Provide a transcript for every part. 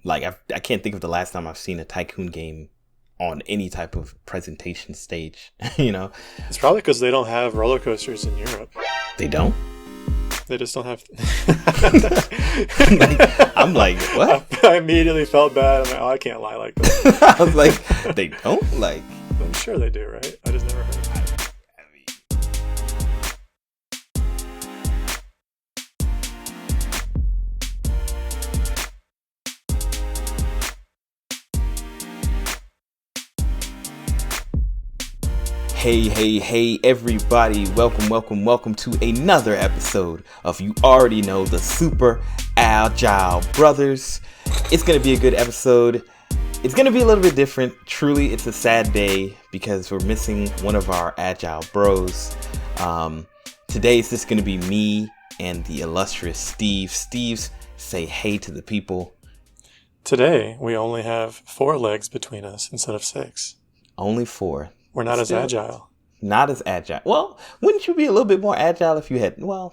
Like I can't think of the last time I've seen a Tycoon game on any type of presentation stage. you know, It's probably because they don't have roller coasters in Europe. they don't. They just don't have. I'm like, what? I immediately felt bad. I'm like, oh, I can't lie like that. I was like, they don't like. I'm sure they do, right? I just never heard of it. I mean, hey, everybody. Welcome to another episode of You Already Know the Super Agile Brothers. It's going to be a good episode. It's going to be a little bit different. Truly, it's a sad day because we're missing one of our Agile Bros. Today, it's just going to be me and the illustrious Steve. Steve's say hey to the people. Today, we only have 4 legs between us instead of 6. Only 4. We're not as agile. Not as agile. Well, wouldn't you be a little bit more agile if you had, well,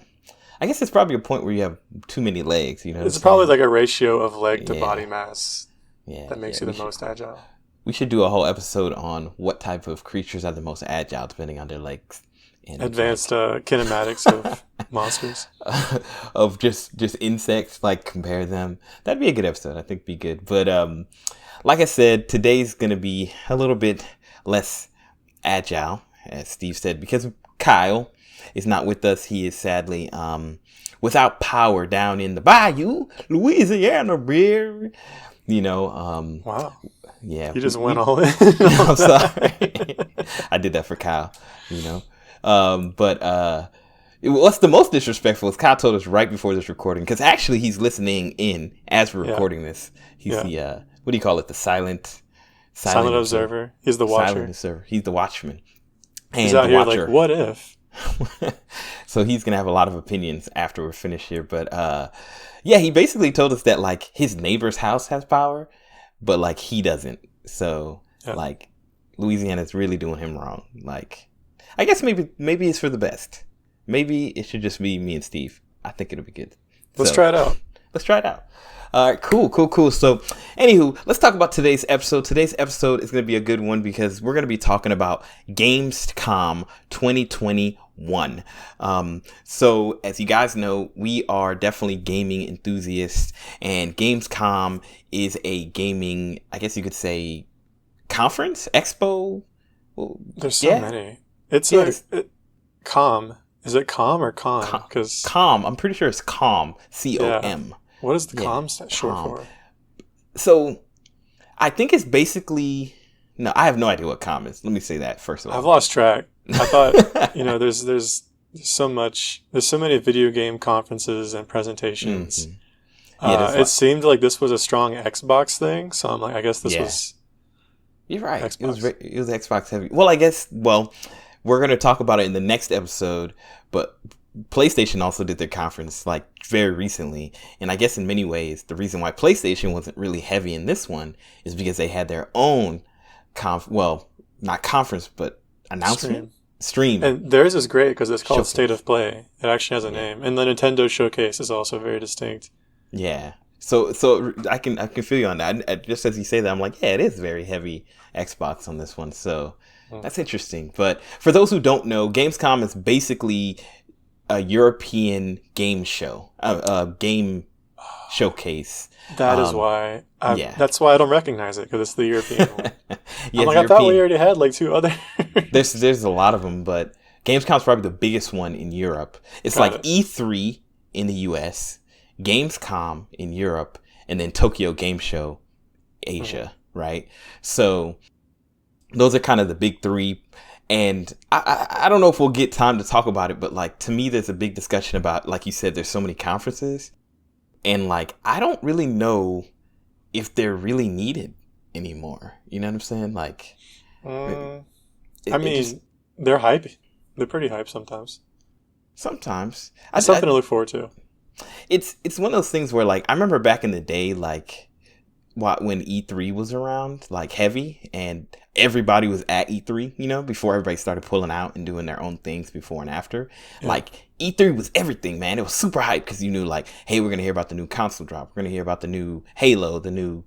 I guess it's probably a point where you have too many legs, you know? It's probably like a ratio of leg to body mass that makes you the most agile. We should do a whole episode on what type of creatures are the most agile depending on their legs. And advanced kinematics of monsters. Of just insects, like compare them. That'd be a good episode. I think it'd be good. But like I said, today's going to be a little bit less agile, as Steve said, because Kyle is not with us. He is sadly without power down in the bayou, Louisiana, beer. You know, wow. Yeah. You just went all in. I'm sorry. I did that for Kyle, you know. But what's the most disrespectful is Kyle told us right before this recording, because actually he's listening in as we're recording this. He's the, what do you call it? The silent observer. He's the watcher. Silent observer. He's the watchman. And he's out the here watcher. like, what if? So he's going to have a lot of opinions after we're finished here. But yeah, he basically told us that like his neighbor's house has power, but like he doesn't. So like Louisiana's really doing him wrong. Like, I guess maybe it's for the best. Maybe it should just be me and Steve. I think it'll be good. Let's try it out. Let's try it out. All right, cool. So, anywho, let's talk about today's episode. Today's episode is going to be a good one because we're going to be talking about GamesCom 2021. So, as you guys know, we are definitely gaming enthusiasts, and GamesCom is a gaming, I guess you could say, conference, expo. Well, there's so many. It's com. Is it com or con? Because com. I'm pretty sure it's com. COM. Yeah. What is the com short for? So, I think it's basically... No, I have no idea what com is. Let me say that first of all. I've lost track. I thought, there's so much... There's so many video game conferences and presentations. Mm-hmm. It seemed like this was a strong Xbox thing, so I'm like, I guess this was... You're right. Xbox. It was Xbox heavy. Well, we're going to talk about it in the next episode, but... PlayStation also did their conference like very recently, and I guess in many ways the reason why PlayStation wasn't really heavy in this one is because they had their own not conference but announcement stream. And theirs is great because it's called State of Play. It actually has a name, and the Nintendo Showcase is also very distinct. Yeah, so I can feel you on that. Just as you say that, I'm like, yeah, it is very heavy Xbox on this one, so that's interesting. But for those who don't know, Gamescom is basically a European game show, game showcase. That is why. That's why I don't recognize it, because it's the European one. I thought we already had like 2 other. There's a lot of them, but Gamescom is probably the biggest one in Europe. It's E3 in the US, Gamescom in Europe, and then Tokyo Game Show, Asia, right? So those are kind of the big 3. And I don't know if we'll get time to talk about it, but like to me, there's a big discussion about, like you said, there's so many conferences, and like I don't really know if they're really needed anymore. You know what I'm saying? Like, they're hype. They're pretty hype sometimes. Sometimes something to look forward to. It's one of those things where like I remember back in the day, like when E3 was around, like heavy, and everybody was at E3, before everybody started pulling out and doing their own things before and after. Yeah. Like E3 was everything, man. It was super hype because you knew, like, hey, we're gonna hear about the new console drop. We're gonna hear about the new Halo, the new,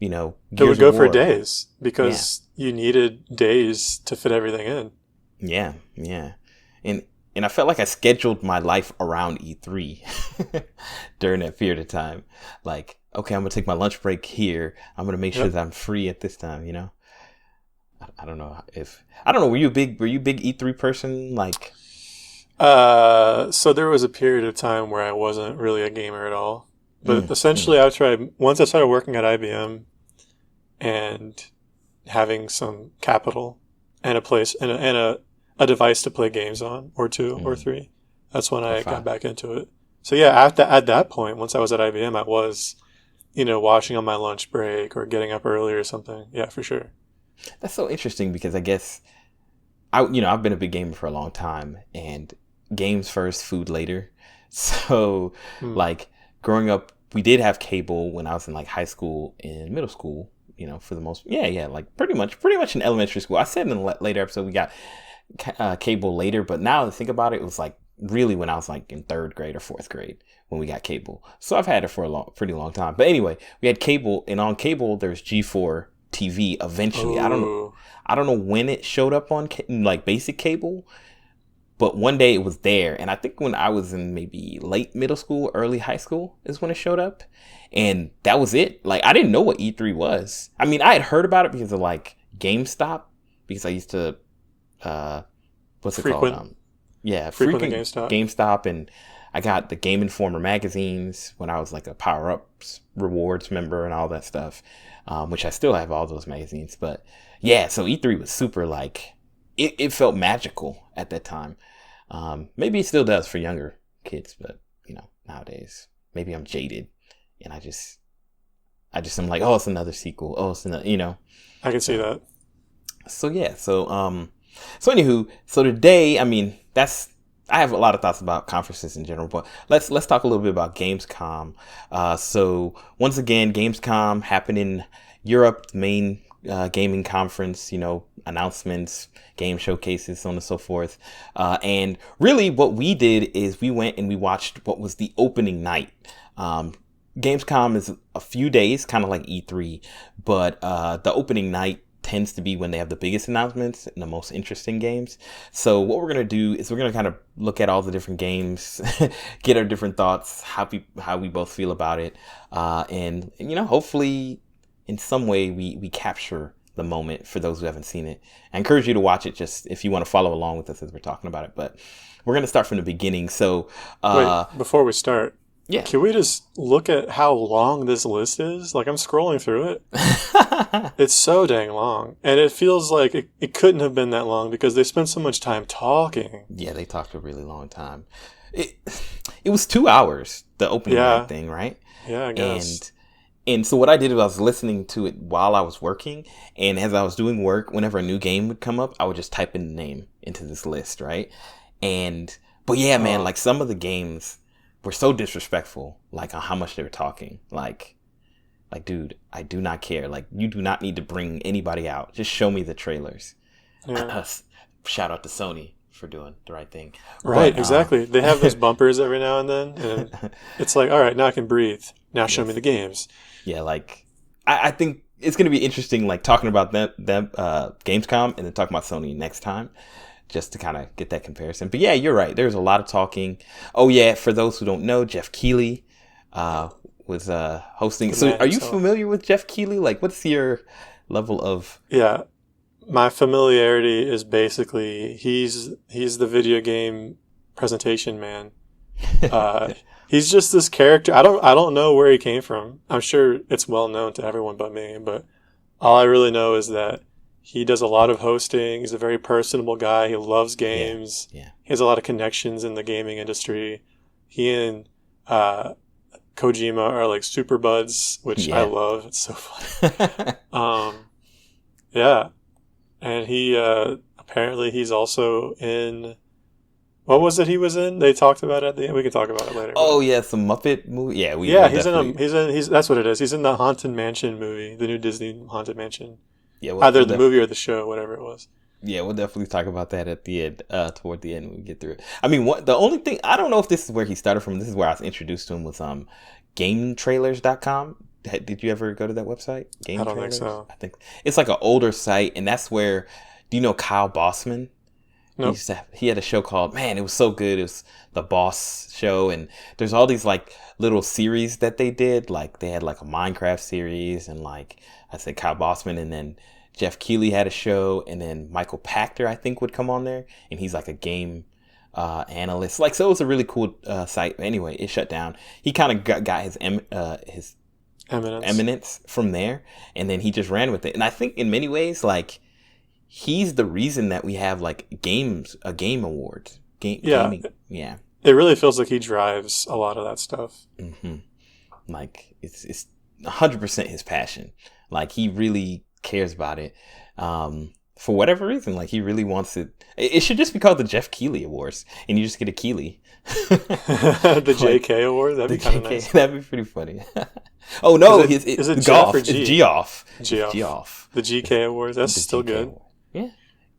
Gears it would go for days because you needed days to fit everything in. Yeah, yeah, and I felt like I scheduled my life around E3 during that period of time. Like, okay, I'm going to take my lunch break here. I'm going to make sure that I'm free at this time, I don't know, were you a big E3 person? Like, so there was a period of time where I wasn't really a gamer at all. But essentially once I started working at IBM and having some capital and a place and a device to play games on, or two or three. That's when I got back into it. So yeah, at that point, once I was at IBM, I was, watching on my lunch break or getting up early or something. Yeah, for sure. That's so interesting because I guess I've been a big gamer for a long time, and games first, food later. So like growing up, we did have cable when I was in like high school and middle school, for the most, like pretty much in elementary school. I said in the later episode, we got cable later, but now to think about it, it was like really when I was like in 3rd grade or 4th grade when we got cable. So I've had it for a pretty long time. But anyway, we had cable, and on cable there's G4 TV eventually. Ooh. I don't know when it showed up on like basic cable, but one day it was there. And I think when I was in maybe late middle school, early high school is when it showed up. And that was it. Like, I didn't know what E3 was. I mean, I had heard about it because of like GameStop, because I used to what's it called? Frequent GameStop, and I got the Game Informer magazines when I was like a Power Ups rewards member and all that stuff, which I still have all those magazines. But yeah, so E3 was super, like, it felt magical at that time. Maybe it still does for younger kids, but nowadays maybe I'm jaded and I just am like, oh, it's another sequel. Oh, it's another, I can see that. So yeah, so anywho, so today, I mean, I have a lot of thoughts about conferences in general, but let's talk a little bit about Gamescom. So once again, Gamescom happened in Europe, the main gaming conference, announcements, game showcases, so on and so forth. And really what we did is we went and we watched what was the opening night. Gamescom is a few days, kind of like E3, but the opening night tends to be when they have the biggest announcements and the most interesting games. So what we're going to do is we're going to kind of look at all the different games, get our different thoughts, how we both feel about it. And hopefully in some way we capture the moment for those who haven't seen it. I encourage you to watch it just if you want to follow along with us as we're talking about it. But we're going to start from the beginning. So wait, before we start, can we just look at how long this list is? Like, I'm scrolling through it. It's so dang long. And it feels like it couldn't have been that long because they spent so much time talking. Yeah, they talked a really long time. It was 2 hours, the opening night thing, right? Yeah, I guess. And so what I did was I was listening to it while I was working. And as I was doing work, whenever a new game would come up, I would just type in the name into this list, right? But yeah, man, like some of the games were so disrespectful, like on how much they were talking. Like, dude, I do not care. Like, you do not need to bring anybody out. Just show me the trailers. Yeah. Shout out to Sony for doing the right thing. Right, exactly. They have those bumpers every now and then, and it's like, all right, now I can breathe. Now show me the games. Yeah, like, I think it's going to be interesting, like, talking about them Gamescom and then talking about Sony next time, just to kind of get that comparison. But yeah, you're right. There's a lot of talking. Oh yeah, for those who don't know, Jeff Keighley was hosting. So are you familiar with Jeff Keighley? Like, what's your level of... Yeah, my familiarity is basically he's the video game presentation man. He's just this character. I don't know where he came from. I'm sure it's well known to everyone but me, but all I really know is that he does a lot of hosting. He's a very personable guy. He loves games. Yeah. He has a lot of connections in the gaming industry. He and Kojima are like super buds, which I love. It's so funny. Yeah. And he apparently he's also in What was it he was in? They talked about it at the end. We can talk about it later. Oh yeah, some Muppet movie. Yeah, he's that's what it is. He's in the Haunted Mansion movie, the new Disney Haunted Mansion. Yeah, either the movie or the show, whatever it was. Yeah, we'll definitely talk about that at the end, toward the end when we get through it. I mean, the only thing, I don't know if this is where he started from. This is where I was introduced to him, was GameTrailers.com. Did you ever go to that website? I don't think so. I think it's like an older site, and that's where, do you know Kyle Bossman? Nope. He had a show called, man, it was so good. It was the Boss Show, and there's all these like little series that they did. Like they had like a Minecraft series, and like I said, Kyle Bossman, and then Jeff Keighley had a show, and then Michael Pachter, I think, would come on there, and he's like a game analyst. Like, so it was a really cool site. Anyway, it shut down. He kind of got his eminence from there, and then he just ran with it. And I think in many ways, like, he's the reason that we have like a game awards. Gaming. Yeah. It really feels like he drives a lot of that stuff. Mm-hmm. Like it's 100% his passion. Like he really cares about it. For whatever reason, like he really wants it. It should just be called the Jeff Keighley Awards, and you just get a Keighley. The JK Award? That'd be kind of nice. That'd be pretty funny. Oh no, is it Geoff? Or G? It's Geoff. Geoff. The GK Awards. That's still good. Award. Yeah.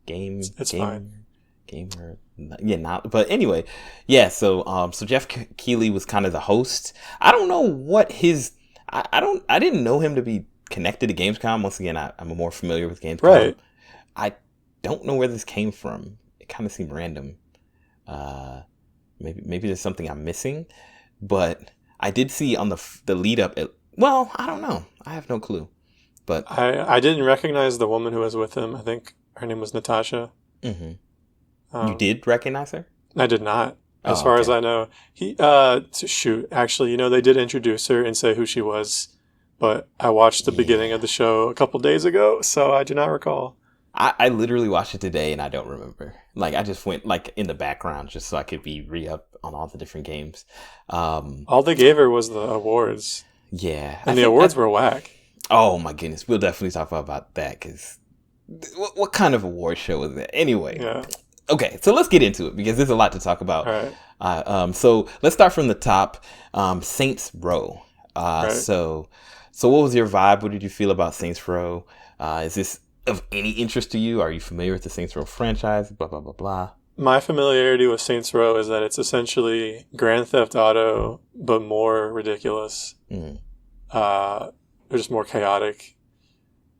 It's fine. Gamer. Yeah, not. But anyway, yeah. So Jeff Keighley was kind of the host. I don't know what his. I didn't know him to be connected to Gamescom. Once again, I'm more familiar with Gamescom. Right. I don't know where this came from. It kind of seemed random. Maybe there's something I'm missing, but I did see on the lead up. Well, I don't know. I have no clue. But I didn't recognize the woman who was with him. I think her name was Natasha. Mm-hmm. You did recognize her? I did not. As far as I know. Actually, they did introduce her and say who she was, but I watched the beginning of the show a couple days ago, so I do not recall. I literally watched it today and I don't remember. Like I just went like in the background just so I could be re-up on all the different games. All they gave her was the awards. Yeah. And the awards were whack. Oh my goodness. We'll definitely talk about that because what kind of award show was that? Anyway. Yeah. Okay, so let's get into it because there's a lot to talk about. All right. So let's start from the top. Saints Row. Right. So what was your vibe? What did you feel about Saints Row? Is this of any interest to you? Are you familiar with the Saints Row franchise? Blah, blah, blah, blah. My familiarity with Saints Row is that it's essentially Grand Theft Auto, but more ridiculous. Or just more chaotic.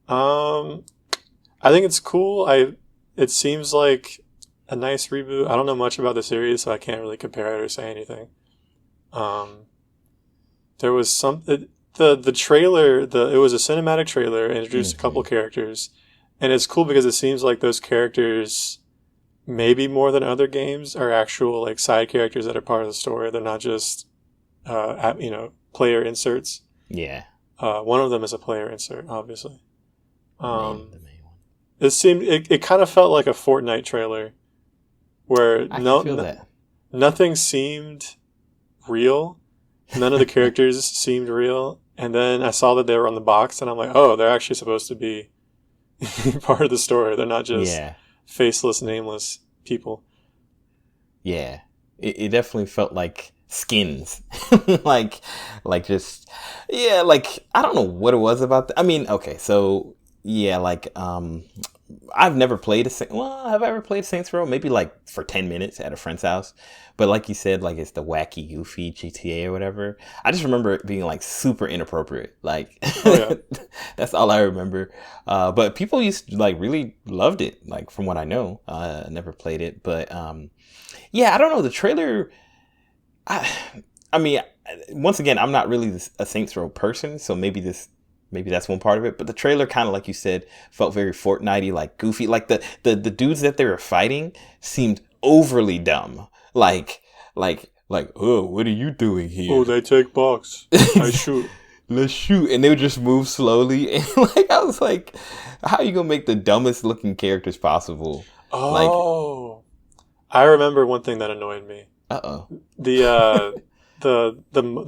I think it's cool. It seems like a nice reboot. I don't know much about the series, so I can't really compare it or say anything. There was the trailer, it was a cinematic trailer, introduced a couple characters. And it's cool because it seems like those characters, maybe more than other games, are actual like side characters that are part of the story. They're not just, player inserts. Yeah. One of them is a player insert, obviously. The main one. It kind of felt like a Fortnite trailer, where nothing seemed real. None of the characters seemed real. And then I saw that they were on the box, and I'm like, oh, they're actually supposed to be part of the story. They're not just faceless, nameless people. Yeah. It definitely felt like skins. like just, yeah, like, I don't know what it was about. I mean, okay, so, yeah, like, I've never played have I ever played Saints Row? Maybe like for 10 minutes at a friend's house. But like you said, like it's the wacky, goofy GTA or whatever. I just remember it being like super inappropriate. Like, that's all I remember. But people used to like really loved it. Like from what I know, I never played it. But yeah, I don't know. The trailer, I mean, once again, I'm not really a Saints Row person. So maybe that's one part of it. But the trailer kind of, like you said, felt very Fortnite-y, like goofy. Like the dudes that they were fighting seemed overly dumb. Like, oh, what are you doing here? Oh, they take box. I shoot. Let's shoot. And they would just move slowly. And like, I was like, how are you going to make the dumbest looking characters possible? Oh, I remember one thing that annoyed me. Uh-oh. The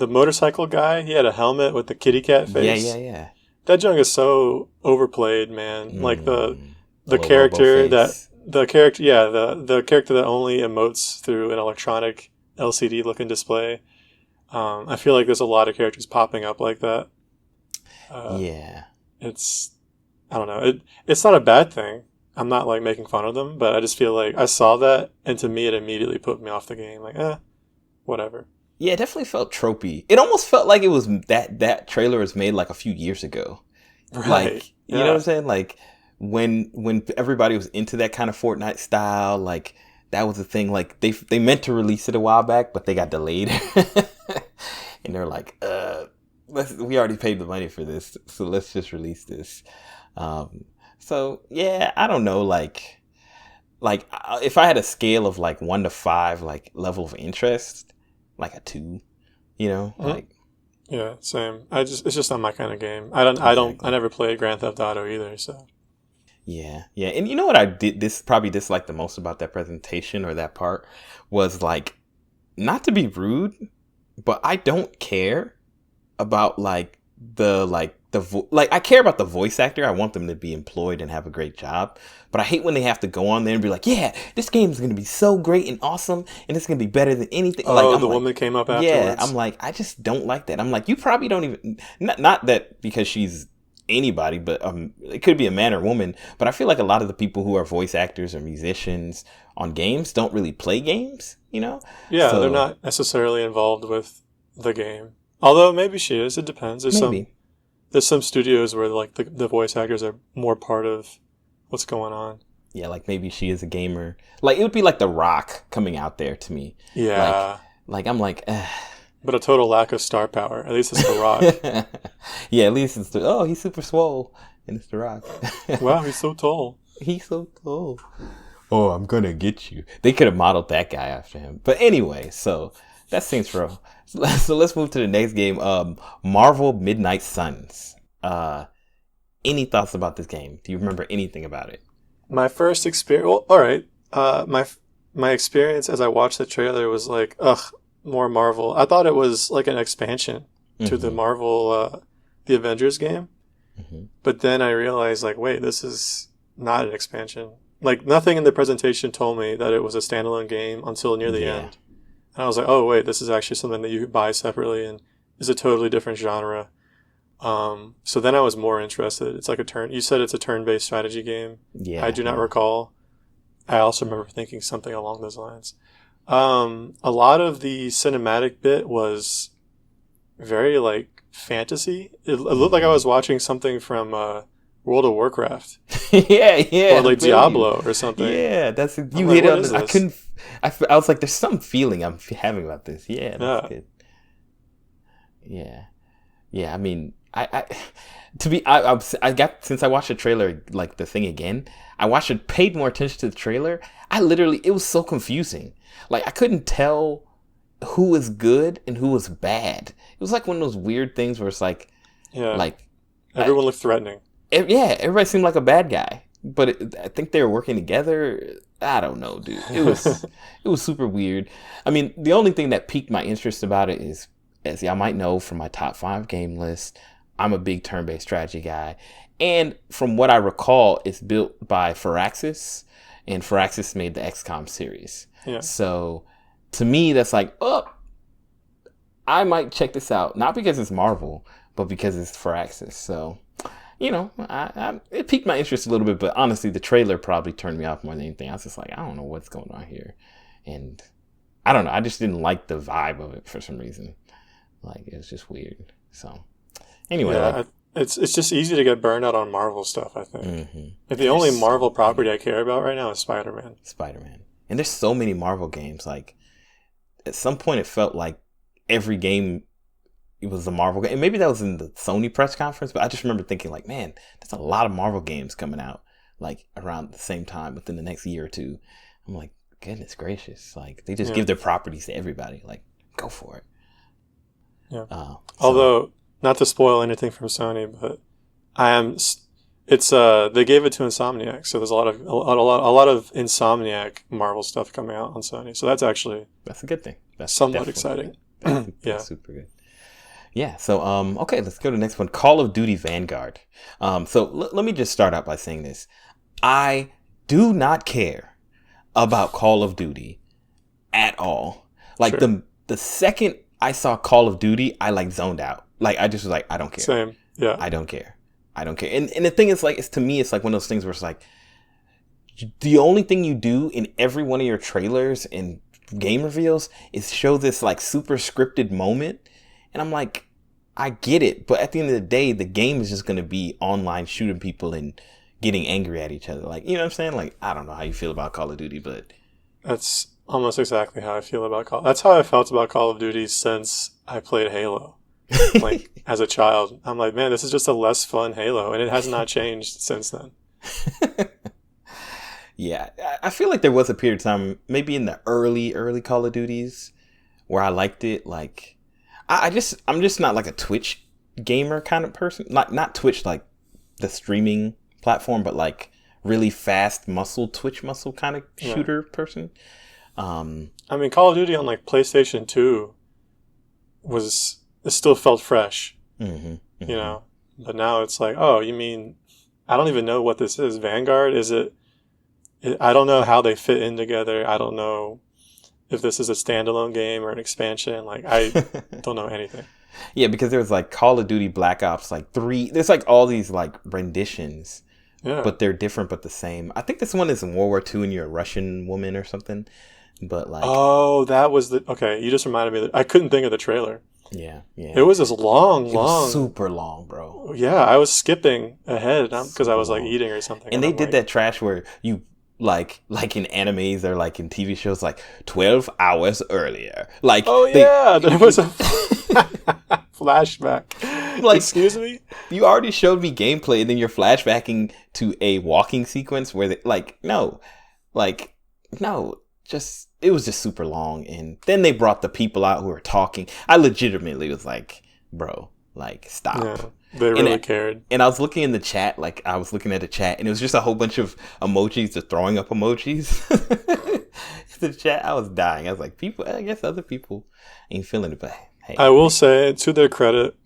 motorcycle guy, he had a helmet with the kitty cat face. Yeah. That junk is so overplayed, man. Like the character that the character, yeah, the character that only emotes through an electronic LCD looking display. I feel like there's a lot of characters popping up like that. Yeah. I don't know. It's not a bad thing. I'm not like making fun of them, but I just feel like I saw that, and to me, it immediately put me off the game. Like, whatever. Yeah, it definitely felt tropey. It almost felt like it was that trailer was made like a few years ago. Right. Like, you know what I'm saying? Like when everybody was into that kind of Fortnite style, like that was the thing. Like they meant to release it a while back, but they got delayed. And they're like, we already paid the money for this, so let's just release this. So yeah, I don't know, like if I had a scale of like 1 to 5, like level of interest, like a 2, you know, like. Yeah, same. It's just not my kind of game. I never played Grand Theft Auto either, so. Yeah. And you know what I probably disliked the most about that presentation or that part was like, not to be rude, but I don't care about like I care about the voice actor. I want them to be employed and have a great job, but I hate when they have to go on there and be like, yeah, this game is going to be so great and awesome, and it's going to be better than anything. Oh, the woman came up afterwards. Yeah, I'm like, I just don't like that. I'm like, you probably don't even, not that because she's anybody, but it could be a man or woman, but I feel like a lot of the people who are voice actors or musicians on games don't really play games, you know? Yeah, so, they're not necessarily involved with the game. Although maybe she is. It depends. There's some studios where like the voice actors are more part of what's going on. Yeah, like maybe she is a gamer. Like it would be like The Rock coming out there to me. Yeah. Like I'm like, but a total lack of star power. At least it's The Rock. Yeah, at least it's he's super swole and it's The Rock. Wow, he's so tall. He's so tall. Oh, I'm gonna get you. They could have modeled that guy after him. But anyway, so that's Saints Row. So let's move to the next game. Marvel Midnight Suns. Any thoughts about this game? Do you remember anything about it? My first experience. Well, all right. My experience as I watched the trailer was like, more Marvel. I thought it was like an expansion to the Marvel, the Avengers game. Mm-hmm. But then I realized, like, wait, this is not an expansion. Like, nothing in the presentation told me that it was a standalone game until near the end. And I was like, oh, wait, this is actually something that you could buy separately and is a totally different genre. So then I was more interested. It's like you said it's a turn-based strategy game. Yeah. I do not recall. I also remember thinking something along those lines. A lot of the cinematic bit was very like fantasy. It looked like I was watching something from World of Warcraft. yeah. Or like Diablo or something. Yeah, that's you hit on this. I was like, there's some feeling I'm having about this. Yeah, that's good. Yeah. I mean, I got, since I watched the trailer, like the thing again, paid more attention to the trailer. It was so confusing. Like I couldn't tell who was good and who was bad. It was like one of those weird things where it's like, everyone looked threatening. Everybody seemed like a bad guy, but I think they were working together. I don't know, dude. It was super weird. I mean, the only thing that piqued my interest about it is, as y'all might know from my top 5 game list, I'm a big turn-based strategy guy. And from what I recall, it's built by Firaxis, and Firaxis made the XCOM series. Yeah. So to me, that's like, I might check this out. Not because it's Marvel, but because it's Firaxis. So, you know, it piqued my interest a little bit, but honestly, the trailer probably turned me off more than anything. I was just like, I don't know what's going on here. And I don't know. I just didn't like the vibe of it for some reason. Like, it was just weird. So, anyway. It's just easy to get burned out on Marvel stuff, I think. Mm-hmm. If the only Marvel property I care about right now is Spider-Man. And there's so many Marvel games. Like, at some point it felt like every game, it was a Marvel game. And maybe that was in the Sony press conference, but I just remember thinking like, man, there's a lot of Marvel games coming out like around the same time within the next year or two. I'm like, goodness gracious. Like, they just give their properties to everybody. Like, go for it. Yeah. Although, not to spoil anything from Sony, but they gave it to Insomniac, so there's a lot of Insomniac Marvel stuff coming out on Sony. So that's a good thing. That's somewhat exciting. That's super good. Yeah. So okay, let's go to the next one. Call of Duty Vanguard. So let me just start out by saying this. I do not care about Call of Duty at all. Like the second I saw Call of Duty, I like zoned out. Like I just was like, I don't care. Same. Yeah. I don't care. And the thing is, like, to me, it's like one of those things where it's like, the only thing you do in every one of your trailers and game reveals is show this like super scripted moment. And I'm like, I get it. But at the end of the day, the game is just going to be online shooting people and getting angry at each other. Like, you know what I'm saying? Like, I don't know how you feel about Call of Duty, but that's almost exactly how I feel about That's how I felt about Call of Duty since I played Halo. Like, as a child, I'm like, man, this is just a less fun Halo. And it has not changed since then. Yeah, I feel like there was a period of time, maybe in the early Call of Duties, where I liked it. Like, I'm just not like a Twitch gamer kind of person. Not Twitch like the streaming platform, but like really fast Twitch muscle kind of shooter person. I mean, Call of Duty on like PlayStation 2 it still felt fresh, you know. But now it's like, oh, you mean I don't even know what this is. Vanguard? Is it? I don't know how they fit in together. I don't know if this is a standalone game or an expansion. Like, I don't know anything. Yeah, because there's like Call of Duty Black Ops like 3. There's like all these like renditions, but they're different but the same. I think this one is in World War II and you're a Russian woman or something. But like, oh, that was okay. You just reminded me that I couldn't think of the trailer. Yeah. It was this long, super long, bro. Yeah, I was skipping ahead because I was like eating or something. And they did that trash where you. Like in animes or like in TV shows, like 12 hours earlier. Like, there was a flashback. Like, excuse me, you already showed me gameplay, and then you're flashbacking to a walking sequence where it was just super long. And then they brought the people out who were talking. I legitimately was like, bro, like, stop. Yeah. They really cared. And I was looking in the chat, like I was looking at the chat, and it was just a whole bunch of emojis, just throwing up emojis. The chat, I was dying. I was like, I guess other people ain't feeling it, but hey. I will say, to their credit,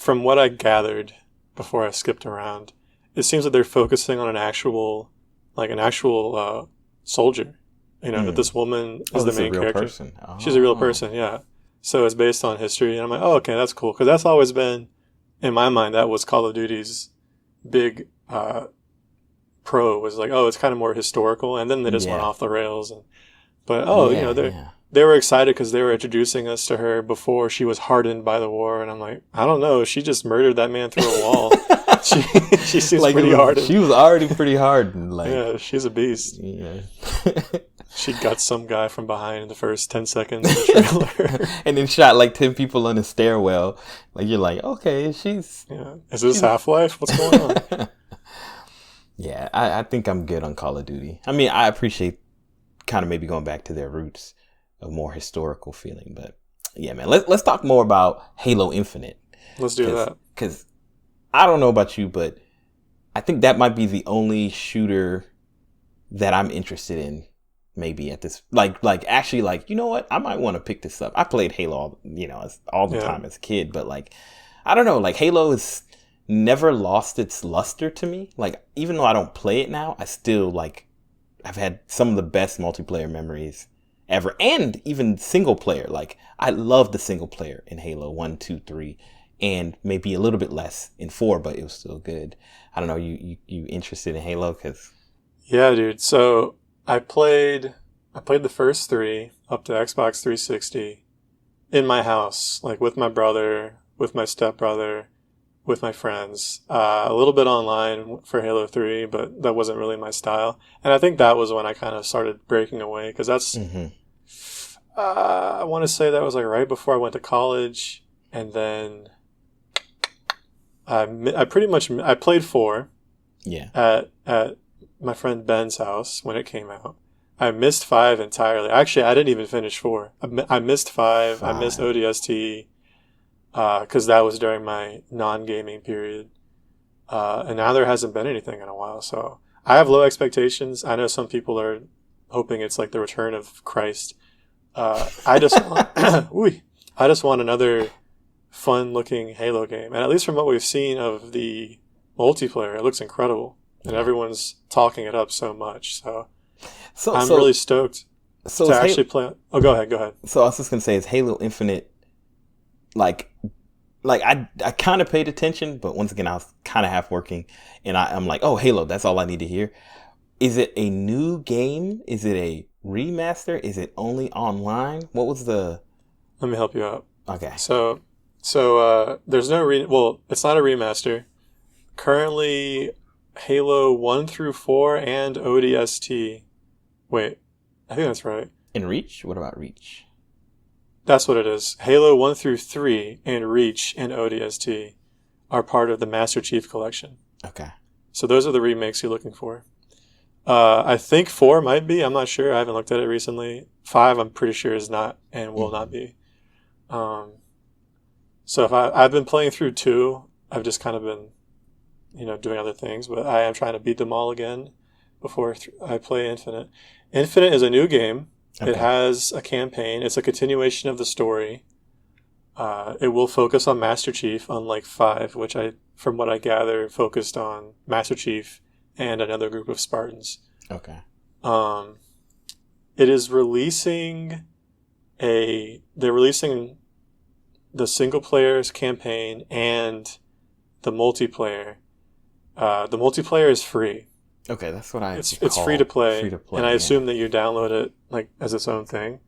from what I gathered before I skipped around, it seems that they're focusing on an actual soldier. You know, that this woman is the main character. Person. Oh. She's a real person, yeah. So it's based on history, and I'm like, oh, okay, that's cool, because that's always been. In my mind, that was Call of Duty's big pro, was like, oh, it's kind of more historical, and then they just went off the rails. They were excited because they were introducing us to her before she was hardened by the war, and I'm like, I don't know, she just murdered that man through a wall. she seems like pretty hardened. She was already pretty hardened. Like, yeah, she's a beast. Yeah. She got some guy from behind in the first 10 seconds of the trailer. And then shot like 10 people on a stairwell. Like, you're like, okay, she's... Yeah. Is this Half-Life? What's going on? Yeah, I think I'm good on Call of Duty. I mean, I appreciate kind of maybe going back to their roots, a more historical feeling. But yeah, man, let's talk more about Halo Infinite. Let's do that. Because I don't know about you, but I think that might be the only shooter that I'm interested in. Maybe at this, actually, you know what? I might want to pick this up. I played Halo, all the time as a kid, but I don't know. Like, Halo has never lost its luster to me. Like, even though I don't play it now, I still I've had some of the best multiplayer memories ever, and even single player. Like, I love the single player in Halo 1, 2, 3, and maybe a little bit less in 4, but it was still good. I don't know. You interested in Halo? Yeah, dude. So. I played the first 3 up to Xbox 360 in my house, like with my brother, with my stepbrother, with my friends, a little bit online for Halo 3, but that wasn't really my style. And I think that was when I kind of started breaking away, because that's, I want to say that was like right before I went to college. And then I played 4 at my friend Ben's house when it came out. I missed 5 entirely. Actually, I didn't even finish 4. I missed 5. I missed ODST because that was during my non-gaming period. And now there hasn't been anything in a while. So I have low expectations. I know some people are hoping it's like the return of Christ. I just want another fun-looking Halo game. And at least from what we've seen of the multiplayer, it looks incredible. and everyone's talking it up so much. So I'm so really stoked to actually play. Oh, go ahead. So I was just gonna say, is Halo Infinite like I kind of paid attention, but once again I was kind of half working, and I'm like, oh, Halo, that's all I need to hear. Is it a new game? Is it a remaster? Is it only online? What was the? Let me help you out. Okay. So there's no it's not a remaster. Currently, Halo 1 through 4 and ODST. Wait, I think that's right. And Reach? What about Reach? That's what it is. Halo 1 through 3 and Reach and ODST are part of the Master Chief Collection. Okay. So those are the remakes you're looking for. I think 4 might be. I'm not sure. I haven't looked at it recently. 5, I'm pretty sure, is not and will not be. So if I've been playing through 2, I've just kind of been, doing other things, but I am trying to beat them all again before I play Infinite. Infinite is a new game. Okay. It has a campaign. It's a continuation of the story. It will focus on Master Chief, unlike 5, which from what I gather, focused on Master Chief and another group of Spartans. Okay. It is releasing they're releasing the single player's campaign and the multiplayer. The multiplayer is free. Okay, that's what It's free to play, and I assume that you download it like as its own thing,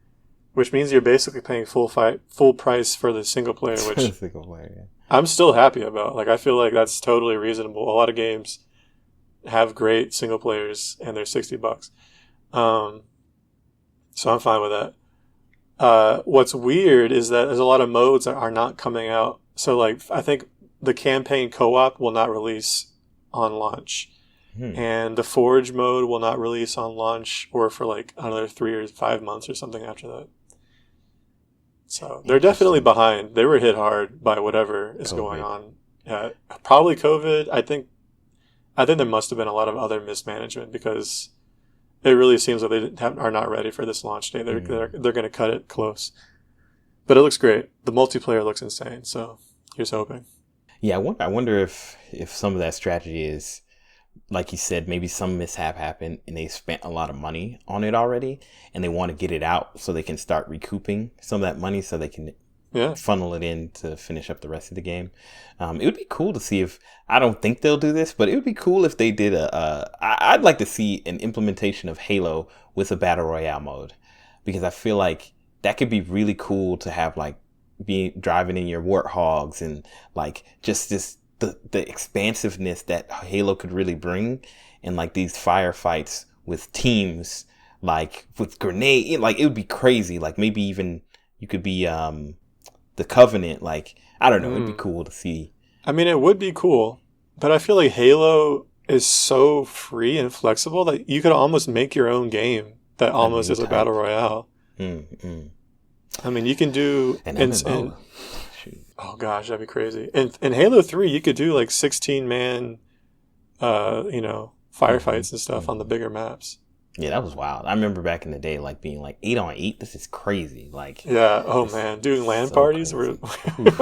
which means you're basically paying full price for the single player, which I'm still happy about. Like, I feel like that's totally reasonable. A lot of games have great single players, and they're $60. So I'm fine with that. What's weird is that there's a lot of modes that are not coming out. So, like, I think the campaign co-op will not release on launch. And the Forge mode will not release on launch or for like another 3 or 5 months or something after that. So they're definitely behind. They were hit hard by whatever is going on. Yeah, probably COVID. I think there must have been a lot of other mismanagement because it really seems like they are not ready for this launch day. They're going to cut it close. But it looks great. The multiplayer looks insane. So here's hoping. Yeah, I wonder if some of that strategy is, like you said, maybe some mishap happened and they spent a lot of money on it already and they want to get it out so they can start recouping some of that money so they can funnel it in to finish up the rest of the game. It would be cool to see if, I don't think they'll do this, but it would be cool if they did I'd like to see an implementation of Halo with a Battle Royale mode, because I feel like that could be really cool to have, like, driving in your Warthogs and like just this, the expansiveness that Halo could really bring, and like these firefights with teams, like with grenade, like it would be crazy. Like maybe even you could be the Covenant. Like, I don't know, it'd be cool to see. I mean, it would be cool, but I feel like Halo is so free and flexible that you could almost make your own game that almost is a battle royale. I mean, you can do oh gosh, that'd be crazy. In Halo 3, you could do like 16-man, firefights and stuff on the bigger maps. Yeah, that was wild. I remember back in the day, like being like 8-on-8. This is crazy. Like, yeah. Oh man, doing LAN parties were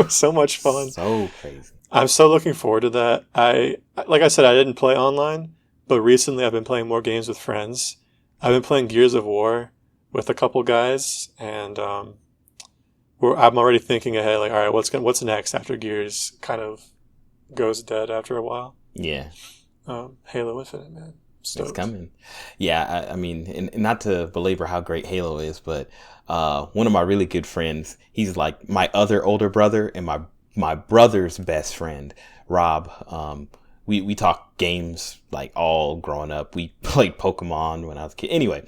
so much fun. So crazy. I'm so looking forward to that. Like I said, I didn't play online, but recently I've been playing more games with friends. I've been playing Gears of War with a couple guys, and I'm already thinking ahead, like, all right, what's next after Gears kind of goes dead after a while? Yeah. Halo Infinite, man. Stoked. It's coming. Yeah, I mean, and not to belabor how great Halo is, but one of my really good friends, he's like my other older brother and my brother's best friend, Rob. We talk games like all growing up. We played Pokemon when I was a kid. Anyway,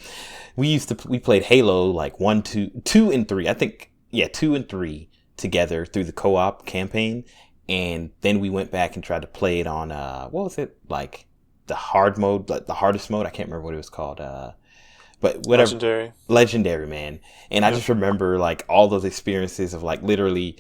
we played Halo like 1, 2, and 3. I think, 2 and 3 together through the co-op campaign. And then we went back and tried to play it on, what was it? Like the hard mode, like the hardest mode. I can't remember what it was called. But whatever. Legendary, man. And I just remember like all those experiences of like literally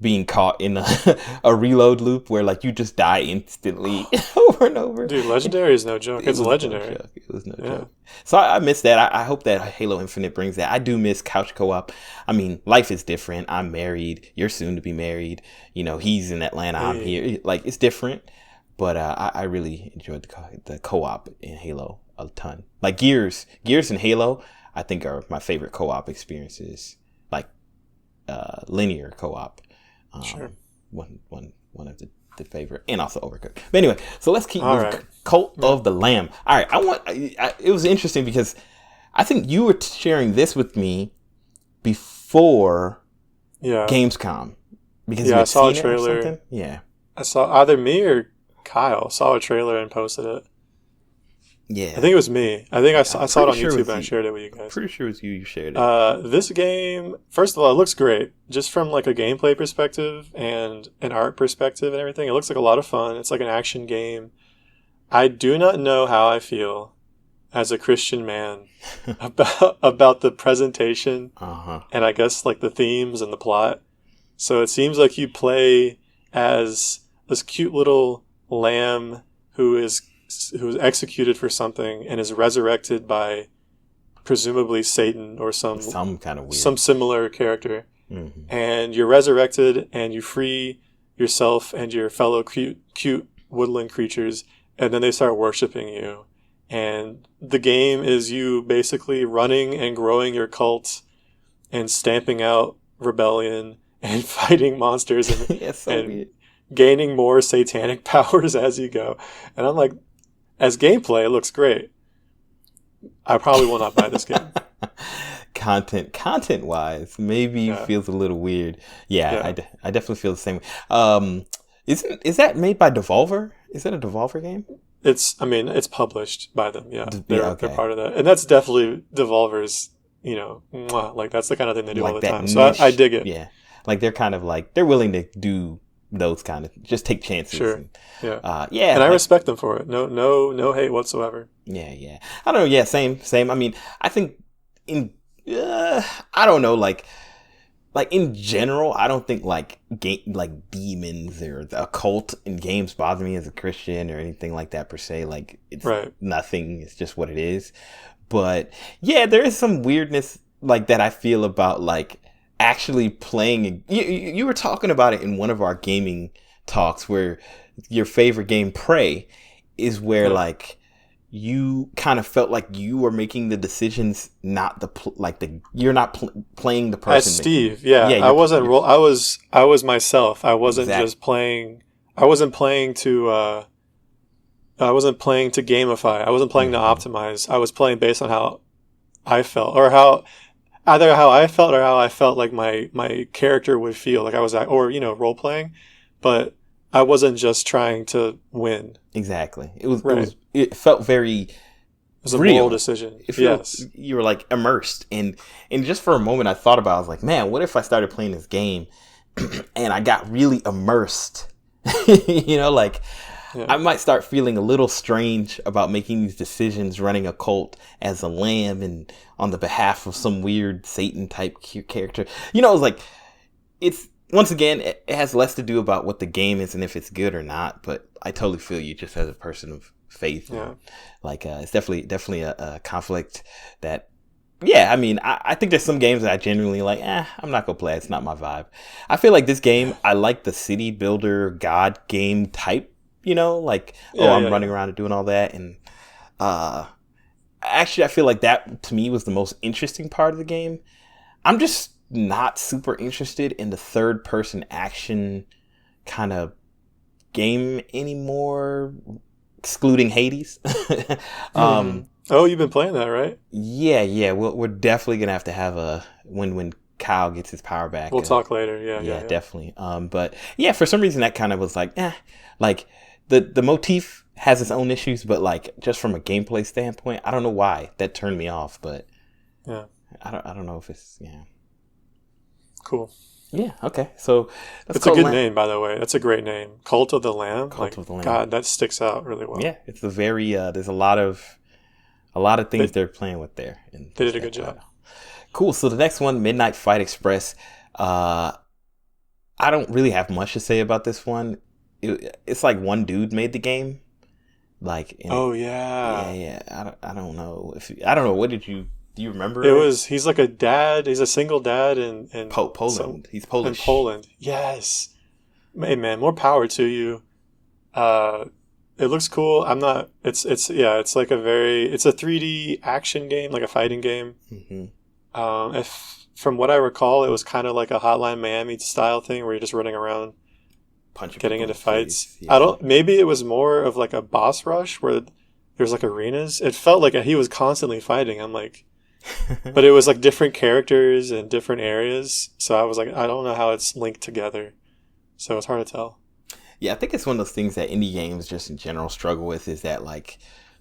being caught in a reload loop where like you just die instantly over and over. Dude, Legendary is no joke. It's legendary. It was no joke. So I miss that. I hope that Halo Infinite brings that. I do miss couch co-op. I mean, life is different. I'm married. You're soon to be married. You know, he's in Atlanta. I'm here. Like, it's different. But I really enjoyed the co-op in Halo a ton. Like Gears and Halo, I think are my favorite co-op experiences. Like linear co-op. Sure. One of the favorite, and also Overcooked. But anyway, so let's keep moving. Right. Cult of the Lamb. All right, it was interesting because I think you were sharing this with me before Gamescom. Because I saw a trailer. Or something? Yeah. I saw either me or Kyle saw a trailer and posted it. Yeah. I think it was me. I think I saw it on YouTube and I shared it with you guys. Pretty sure it was you shared it. This game, first of all, it looks great. Just from like a gameplay perspective and an art perspective and everything. It looks like a lot of fun. It's like an action game. I do not know how I feel as a Christian man about the presentation and I guess like the themes and the plot. So it seems like you play as this cute little lamb who is executed for something and is resurrected by presumably Satan or some kind of weird, some similar character. And you're resurrected and you free yourself and your fellow cute woodland creatures, and then they start worshiping you. And the game is you basically running and growing your cult and stamping out rebellion and fighting monsters and gaining more satanic powers as you go. And I'm like, as gameplay, it looks great. I probably will not buy this game. Content wise, maybe feels a little weird. I definitely feel the same way. Is that made by Devolver? Is that a Devolver game? It's published by them. Yeah, they're part of that, and that's definitely Devolver's. Like that's the kind of thing they do all the time. So I dig it. Yeah, like they're kind of like they're willing to do those kind of just take chances. Sure. And, and I respect them for it. No hate whatsoever. Yeah. I don't know. Yeah, same. I mean, I think I don't know. Like in general, I don't think like demons or the occult in games bother me as a Christian or anything like that per se. Like it's nothing. It's just what it is. But yeah, there is some weirdness like that I feel about like actually playing. You were talking about it in one of our gaming talks where your favorite game, Prey, is where like you kind of felt like you were making the decisions, not you're not playing the person. As Steve, I wasn't. I was myself. I wasn't just playing. I wasn't playing to. I wasn't playing to gamify. I wasn't playing to optimize. I was playing based on how I felt, or either how I felt or how I felt like my character would feel. Like I was, or role playing, but I wasn't just trying to win. Exactly. It felt very. It was a moral decision. Yes, you were like immersed, and just for a moment, I thought about. I was like, man, what if I started playing this game, and I got really immersed? I might start feeling a little strange about making these decisions, running a cult as a lamb and on the behalf of some weird Satan type character. It's once again, it has less to do about what the game is and if it's good or not. But I totally feel you just as a person of faith. Yeah. It's definitely a conflict that. Yeah, I mean, I think there's some games that I genuinely like, I'm not going to play. It's not my vibe. I feel like this game, I like the city builder god game type. I'm running around and doing all that. And actually, I feel like that, to me, was the most interesting part of the game. I'm just not super interested in the third-person action kind of game anymore, excluding Hades. You've been playing that, right? Yeah. We're definitely going to have a... When Kyle gets his power back. We'll talk later, yeah. Definitely. But, yeah, for some reason, that kind of was like, The motif has its own issues, but like just from a gameplay standpoint, I don't know why that turned me off, but I don't know if it's cool. Yeah, okay. So it's a good name, by the way. That's a great name. Cult of the Lamb. Cult of the Lamb. God, that sticks out really well. Yeah, it's a very there's a lot of things they're playing with there. They did a good job. Cool. So the next one, Midnight Fight Express. I don't really have much to say about this one. It's like one dude made the game. Yeah. I don't know what do you remember? He's like a dad. He's a single dad in Poland. He's Polish. In Poland. Yes. Hey man, more power to you. It looks cool. I'm not. It's like it's a 3D action game, like a fighting game. If from what I recall, it was kind of like a Hotline Miami style thing where you're just running around, getting into fights. Yeah. I don't. Maybe it was more of like a boss rush where there's like arenas. It felt like he was constantly fighting. I'm like, but it was like different characters and different areas. So I was like, I don't know how it's linked together. So it's hard to tell. Yeah, I think it's one of those things that indie games just in general struggle with is that, like,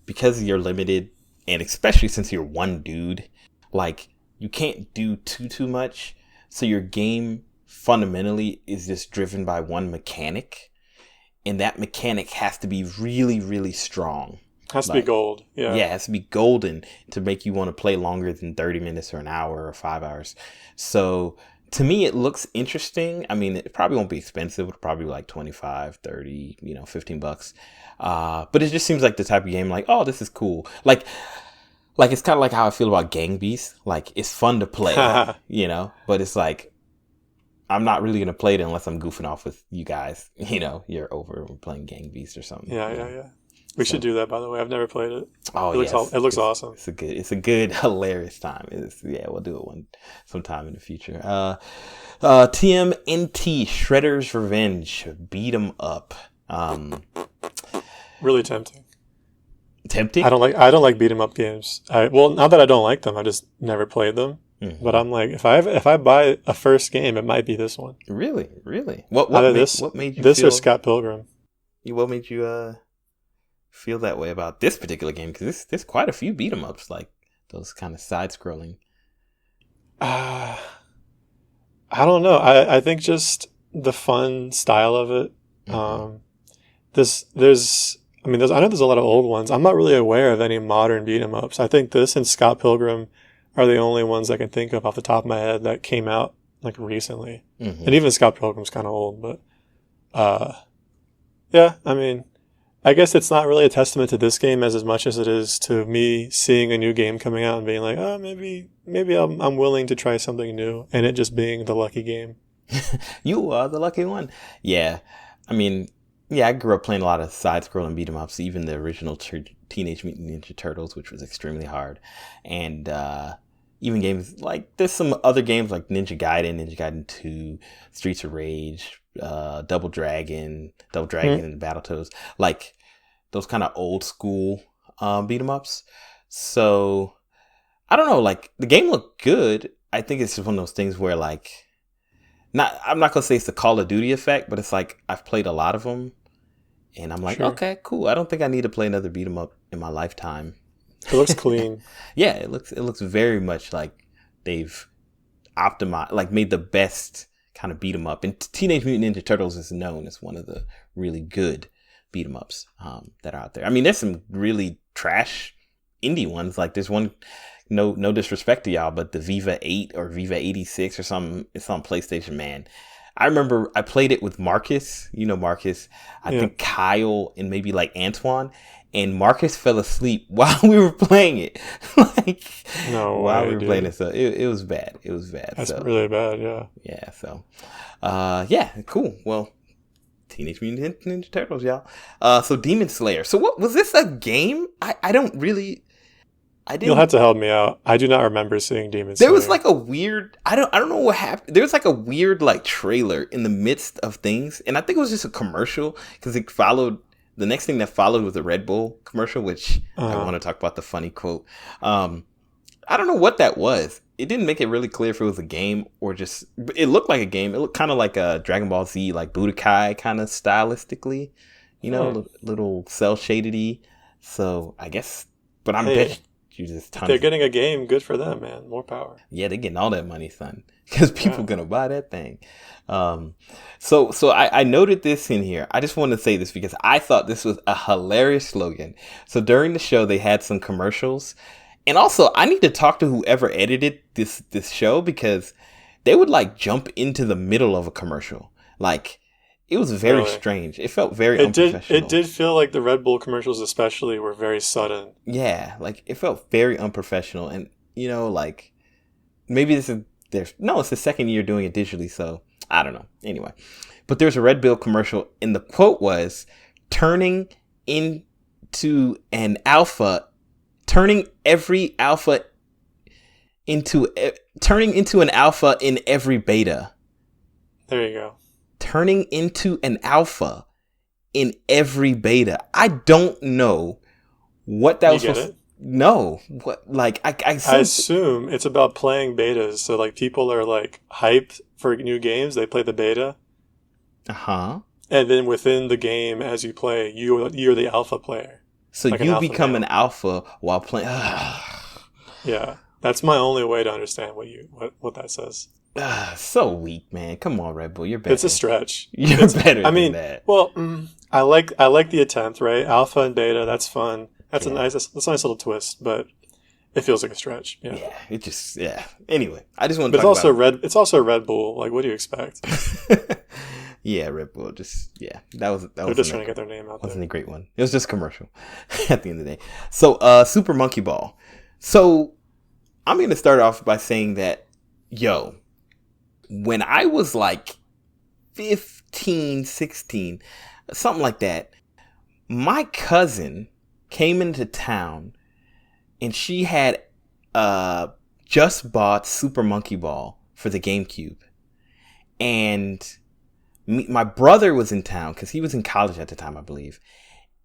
because you're limited, and especially since you're one dude, like, you can't do too much. So your game fundamentally is just driven by one mechanic, and that mechanic has to be really, really strong. Has to be gold. Yeah. Yeah, it has to be golden to make you want to play longer than 30 minutes or an hour or 5 hours. So to me, it looks interesting. I mean, it probably won't be expensive. It'll probably be like 25, 30, $15. But it just seems like the type of game like, oh, this is cool. Like it's kind of like how I feel about Gang Beasts. Like, it's fun to play, but it's like, I'm not really going to play it unless I'm goofing off with you guys. You're over playing Gang Beasts or something. Yeah. We should do that, by the way. I've never played it. Oh, it looks awesome. It's a good, hilarious time. We'll do it sometime in the future. TMNT, Shredder's Revenge, beat 'em up. Really tempting. Tempting? I don't like beat 'em up games. Not that I don't like them. I just never played them. Mm-hmm. But I'm like, if I buy a first game, it might be this one. Really? What made you this feel, or Scott Pilgrim? What made you feel that way about this particular game? Because there's quite a few beat 'em ups, like those kind of side scrolling. I don't know. I think just the fun style of it. Mm-hmm. I know there's a lot of old ones. I'm not really aware of any modern beat 'em ups. I think this and Scott Pilgrim are the only ones I can think of off the top of my head that came out like recently. Mm-hmm. And even Scott Pilgrim's kind of old, but yeah, I mean, I guess it's not really a testament to this game as much as it is to me seeing a new game coming out and being like, oh, maybe I'm willing to try something new, and it just being the lucky game. You are the lucky one. Yeah, I mean, I grew up playing a lot of side-scrolling beat 'em ups, even the original Teenage Mutant Ninja Turtles, which was extremely hard, and even games like there's some other games like Ninja Gaiden 2, Streets of Rage, Double Dragon and Battletoads, like those kind of old school beat 'em ups. So I don't know, like the game looked good. I think it's just one of those things where like, I'm not gonna say it's the Call of Duty effect, but it's like I've played a lot of them, and I'm like, okay, cool. I don't think I need to play another beat 'em up in my lifetime. It looks clean. Yeah, it looks very much like they've optimized, like made the best kind of beat 'em up. And Teenage Mutant Ninja Turtles is known as one of the really good beat 'em ups that are out there. I mean, there's some really trash indie ones. Like there's one, no disrespect to y'all, but the Viva 8 or Viva 86 or something, it's on PlayStation, man. I remember I played it with Marcus. Marcus. I think Kyle and maybe like Antoine. And Marcus fell asleep while we were playing it. While we were playing it. So it was bad. It was bad. That's really bad, yeah. Yeah, so cool. Well, Teenage Mutant Ninja Turtles, y'all. So Demon Slayer. So what was this, a game? I didn't. You'll have to help me out. I do not remember seeing Demon Slayer. There was like a weird, I don't know what happened. There was like a weird like trailer in the midst of things, and I think it was just a commercial because it followed. The next thing that followed was a Red Bull commercial, which I want to talk about the funny quote. I don't know what that was. It didn't make it really clear if it was a game or just, it looked like a game. It looked kind of like a Dragon Ball Z, like Budokai kind of stylistically, little cell shaded-y. So I guess, but I'm bet you just they're getting a game. Good for them, man. More power. Yeah, they're getting all that money, son, because people are gonna buy that thing. So I noted this in here. I just wanted to say this because I thought this was a hilarious slogan. So during the show, they had some commercials, and also I need to talk to whoever edited this show because they would like jump into the middle of a commercial. Like it was very strange. It felt very unprofessional. It did feel like the Red Bull commercials, especially, were very sudden. Yeah, like it felt very unprofessional, and like maybe it's the second year doing it digitally, so. I don't know. Anyway, but there's a Red Bull commercial, and the quote was, "Turning into an alpha, turning an alpha in every beta. There you go. Turning into an alpha in every beta. I don't know what that was supposed to... No. What, like, I assume it's about playing betas. So, like, people are, like, hyped for new games. They play the beta. Uh-huh. And then within the game, as you play, you're the alpha player. So like you become an alpha while playing... Yeah. That's my only way to understand what that says. So weak, man. Come on, Red Bull. You're better. It's a stretch. You're better than that. Well, I like the attempt, right? Alpha and beta, that's fun. That's a nice little twist, but it feels like a stretch. Yeah. Yeah. It just, yeah. Anyway, I just want to talk about it. It's also Red Bull. Like, what do you expect? Yeah, Red Bull. Just, yeah. They're just trying to get their name out there. Wasn't a great one. It was just commercial at the end of the day. So, Super Monkey Ball. So, I'm going to start off by saying that, when I was like 15, 16, something like that, my cousin came into town and she had just bought Super Monkey Ball for the GameCube. And my brother was in town because he was in college at the time, I believe.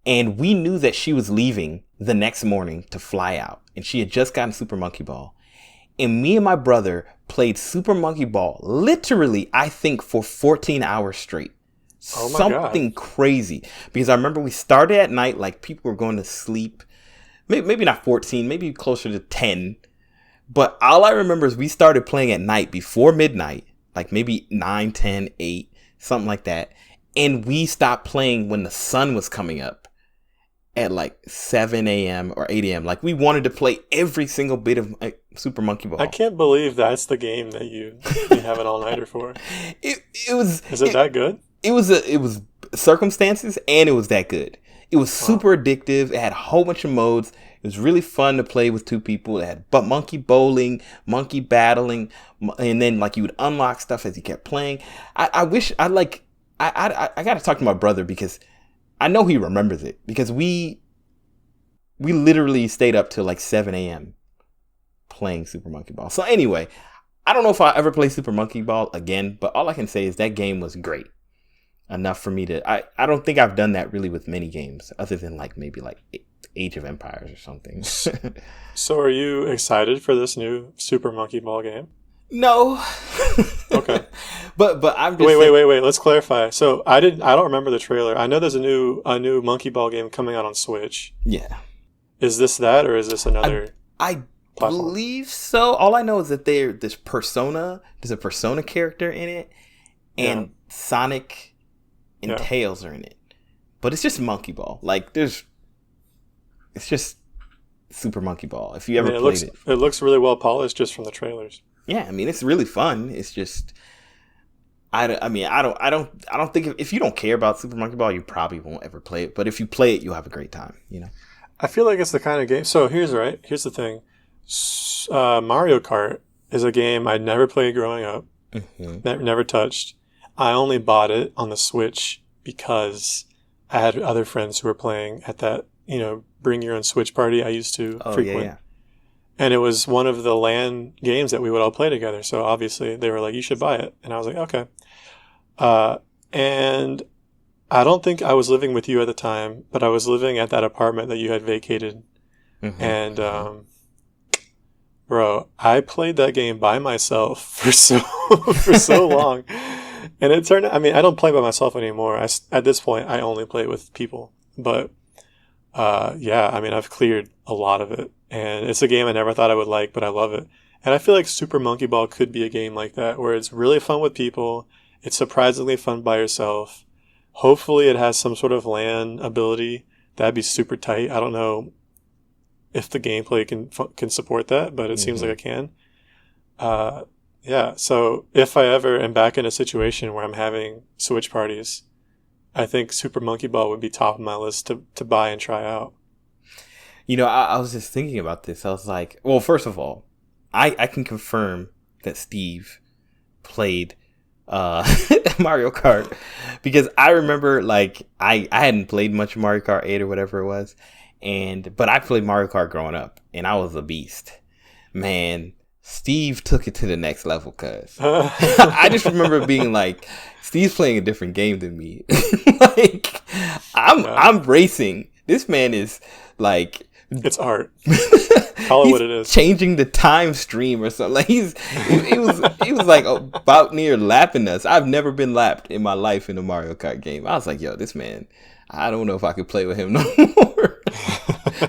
And we knew that she was leaving the next morning to fly out. And she had just gotten Super Monkey Ball. And me and my brother played Super Monkey Ball literally, I think, for 14 hours straight. Oh my Something God. Crazy. Because I remember we started at night, like people were going to sleep. Maybe not 14, maybe closer to 10. But all I remember is we started playing at night before midnight, like maybe 9, 10, 8, something like that. And we stopped playing when the sun was coming up at like 7 a.m. or 8 a.m. Like we wanted to play every single bit of Super Monkey Ball. I can't believe that's the game that you have an all-nighter for. It was... Is it that good? It was circumstances, and it was that good. It was super addictive. It had a whole bunch of modes. It was really fun to play with two people. It had monkey bowling, monkey battling, and then like you would unlock stuff as you kept playing. I got to talk to my brother because I know he remembers it because we literally stayed up till like 7 a.m. playing Super Monkey Ball. So anyway, I don't know if I'll ever play Super Monkey Ball again, but all I can say is that game was great. Enough for me to... I don't think I've done that really with many games other than like maybe like Age of Empires or something. So are you excited for this new Super Monkey Ball game? No. Okay. But I'm just wait. Let's clarify. So I don't remember the trailer. I know there's a new Monkey Ball game coming out on Switch. Yeah. Is this that or is this another I platform? believe so. All I know is that there's a Persona character in it and Sonic and Tails are in it. But it's just Monkey Ball. Like it's just Super Monkey Ball. If you ever played it. It looks really well polished just from the trailers. Yeah, I mean it's really fun. It's just I don't think if you don't care about Super Monkey Ball, you probably won't ever play it. But if you play it, you'll have a great time, I feel like it's the kind of game. So here's the thing. Mario Kart is a game I never played growing up. Mm-hmm. Never touched. I only bought it on the Switch because I had other friends who were playing at that, bring your own Switch party I used to frequent. Yeah. And it was one of the LAN games that we would all play together. So obviously they were like, you should buy it. And I was like, okay. And I don't think I was living with you at the time, but I was living at that apartment that you had vacated. Mm-hmm. And, bro, I played that game by myself for so long. And it turned out, I don't play by myself anymore. At this point, I only play with people. But, I've cleared a lot of it. And it's a game I never thought I would like, but I love it. And I feel like Super Monkey Ball could be a game like that, where it's really fun with people. It's surprisingly fun by yourself. Hopefully it has some sort of LAN ability. That'd be super tight. I don't know if the gameplay can support that, but it seems like it can. So if I ever am back in a situation where I'm having Switch parties, I think Super Monkey Ball would be top of my list to buy and try out. I was just thinking about this. I was like, well, first of all, I can confirm that Steve played Mario Kart, because I remember like I hadn't played much Mario Kart 8 or whatever it was, but I played Mario Kart growing up, and I was a beast. Man, Steve took it to the next level, cuz. I just remember being like, Steve's playing a different game than me. Like, I'm racing. This man is like, it's art. Call it what it is. Changing the time stream or something. Like he was like about near lapping us. I've never been lapped in my life in a Mario Kart game. I was like, yo, this man, I don't know if I could play with him no more.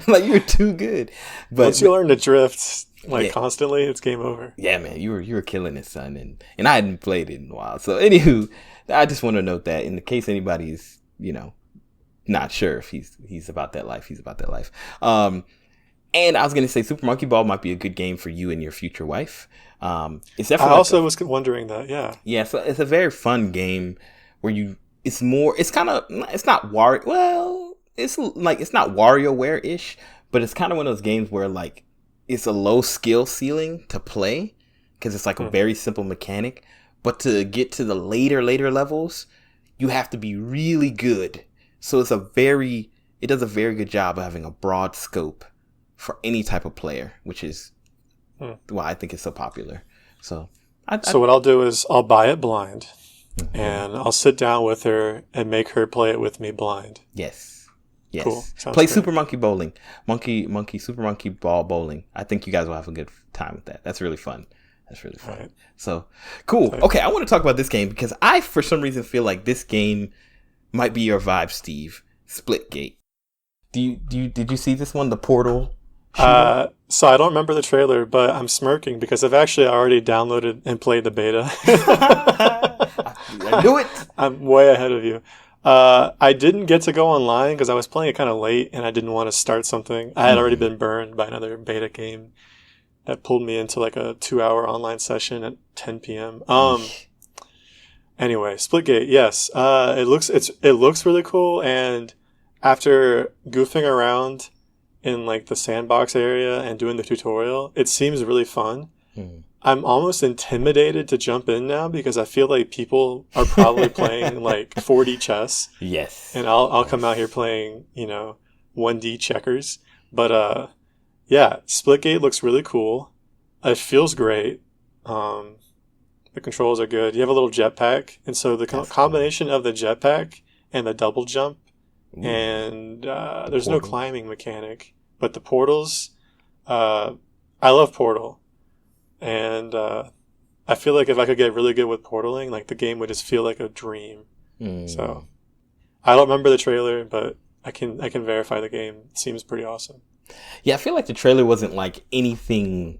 Like, you're too good. But once you learn to drift constantly, it's game over. Yeah, man, you were killing it, son, and I hadn't played it in a while. So anywho, I just want to note that in the case anybody's, not sure if he's about that life, he's about that life. And I was going to say Super Monkey Ball might be a good game for you and your future wife. It's definitely. I also was wondering that. Yeah. Yeah. So it's a very fun game where it's not Wario. Well, it's not WarioWare-ish, but it's kind of one of those games where like it's a low skill ceiling to play because it's like a very simple mechanic. But to get to the later levels, you have to be really good. So it does a very good job of having a broad scope for any type of player, which is why I think it's so popular. So what I'll do is I'll buy it blind, and I'll sit down with her and make her play it with me blind. Yes. Cool. Play great. Super Monkey Bowling. Super Monkey Ball Bowling. I think you guys will have a good time with that. That's really fun. Right. So, cool. Okay, I want to talk about this game because I, for some reason, feel like this game might be your vibe, Steve. Splitgate. Did you see this one, the Portal? So I don't remember the trailer, but I'm smirking because I've actually already downloaded and played the beta. I knew it. I'm way ahead of you. I didn't get to go online because I was playing it kind of late and I didn't want to start something. I had already been burned by another beta game that pulled me into like a 2-hour online session at 10 p.m. Anyway, Splitgate, yes. It looks really cool, and after goofing around in like the sandbox area and doing the tutorial, it seems really fun. I'm almost intimidated to jump in now because I feel like people are probably playing like 4D chess. Yes. And I'll come out here playing, 1D checkers. But yeah, Splitgate looks really cool. It feels great. The controls are good. You have a little jetpack, and so the combination of the jetpack and the double jump, and there's no climbing mechanic, but the portals. I love Portal, and I feel like if I could get really good with portaling, like the game would just feel like a dream. So I don't remember the trailer, but I can verify the game. It seems pretty awesome. Yeah, I feel like the trailer wasn't like anything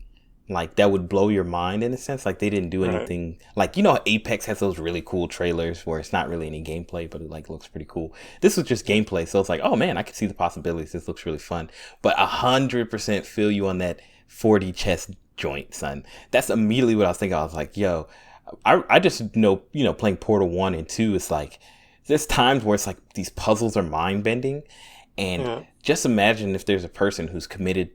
like that would blow your mind in a sense. Like they didn't do anything like, Apex has those really cool trailers where it's not really any gameplay, but it like looks pretty cool. This was just gameplay. So it's like, oh man, I can see the possibilities. This looks really fun. But 100% feel you on that 4D chess joint, son. That's immediately what I was thinking. I was like, yo, I just know, playing Portal 1 and 2, it's like, there's times where it's like these puzzles are mind bending. And just imagine if there's a person who's committed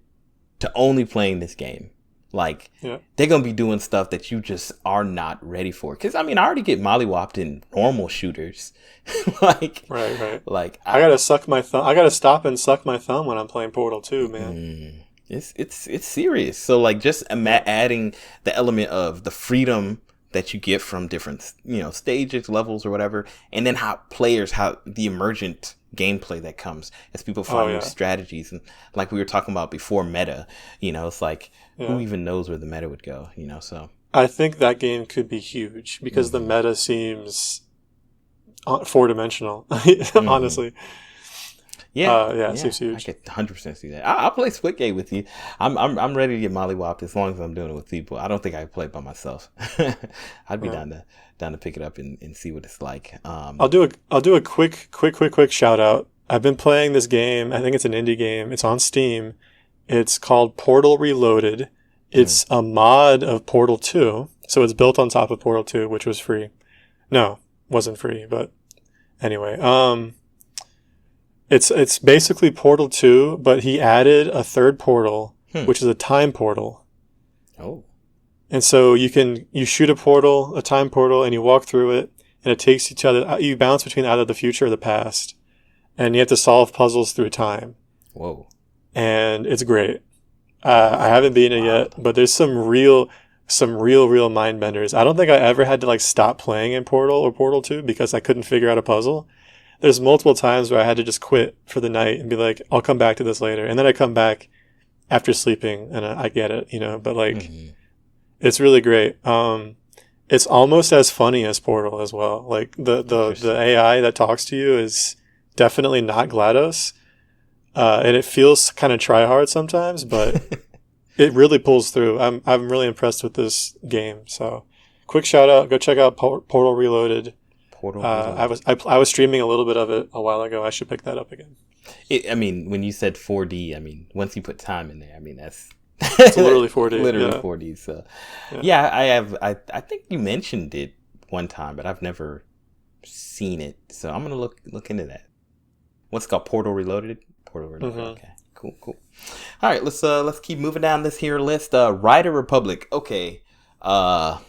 to only playing this game. Like, they're going to be doing stuff that you just are not ready for. Because, I already get mollywopped in normal shooters. Like, Like, I got to suck my thumb. I got to stop and suck my thumb when I'm playing Portal 2, man. It's serious. So, like, just adding the element of the freedom that you get from different, stages, levels, or whatever. And then how the emergent gameplay that comes as people find new strategies. And like we were talking about before, meta, it's like, who even knows where the meta would go, so. I think that game could be huge because the meta seems 4-dimensional, honestly. It seems huge. I could 100% see that. I'll play Splitgate with you. I'm ready to get mollywopped as long as I'm doing it with people. I don't think I could play by myself. I'd be down to pick it up and see what it's like. I'll do a quick shout out. I've been playing this game. I think it's an indie game. It's on Steam. It's called Portal Reloaded. It's a mod of Portal 2. So it's built on top of Portal 2, which was free. No, wasn't free, but anyway. It's basically Portal 2, but he added a third portal, which is a time portal. Oh. And so you shoot a time portal, and you walk through it, and it takes you bounce between either the future or the past, and you have to solve puzzles through time. Whoa. And it's great. I haven't beaten it yet, but there's some real mind benders. I don't think I ever had to like stop playing in Portal or Portal 2 because I couldn't figure out a puzzle. There's multiple times where I had to just quit for the night and be like, I'll come back to this later. And then I come back after sleeping and I get it, but like, it's really great. It's almost as funny as Portal as well. Like the AI that talks to you is definitely not GLaDOS. And it feels kind of try hard sometimes, but it really pulls through. I'm really impressed with this game. So quick shout out, go check out Portal Reloaded. I was streaming a little bit of it a while ago. I should pick that up again. When you said 4D, once you put time in there, that's it's literally 4D. Literally 4D. So I think you mentioned it one time, but I've never seen it. So I'm gonna look into that. What's it called? Portal Reloaded. Portal Reloaded. Okay. Cool. All right, let's keep moving down this here list. Rider Republic. Okay. How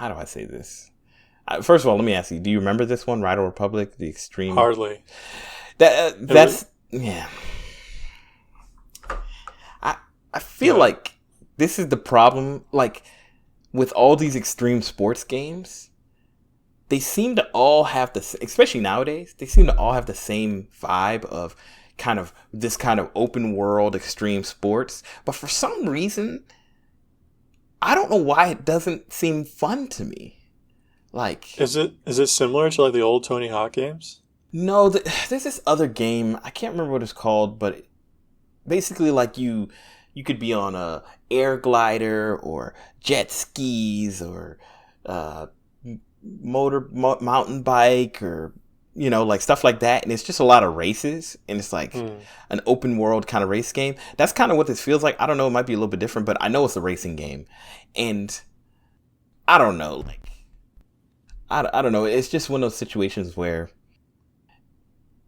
do I say this? First of all, let me ask you: do you remember this one, Rider Republic, the Extreme? Hardly. That's yeah. I feel like this is the problem. Like with all these extreme sports games, they seem to all have especially nowadays, they seem to all have the same vibe of kind of this kind of open world extreme sports. But for some reason, I don't know why it doesn't seem fun to me. Like, is it similar to like the old Tony Hawk games? No, there's this other game. I can't remember what it's called, but basically like you could be on a air glider or jet skis or mountain bike or like stuff like that, and it's just a lot of races, and it's like an open world kind of race game. That's kind of what this feels like. I don't know, it might be a little bit different, but I know it's a racing game, and I don't know, like I don't know, it's just one of those situations where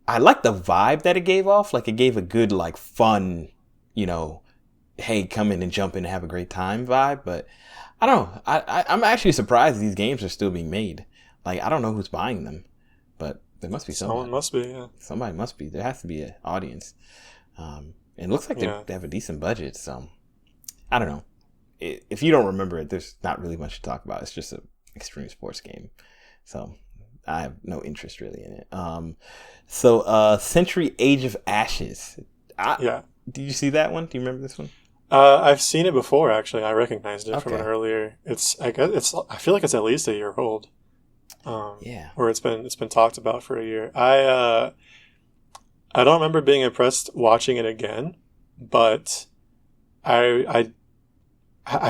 I like the vibe that it gave off. Like it gave a good like fun, hey, come in and jump in and have a great time vibe, but I don't know. I'm actually surprised these games are still being made. Like, I don't know who's buying them, but there must be somebody. Someone must be, yeah. Somebody must be. There has to be an audience. And it looks like they have a decent budget, so I don't know. If you don't remember it, there's not really much to talk about. It's just an extreme sports game. So I have no interest really in it. Century Age of Ashes. Did you see that one? Do you remember this one? I've seen it before, actually. I recognized it from an earlier. I feel like it's at least a year old. Or it's been talked about for a year. I don't remember being impressed watching it again, but I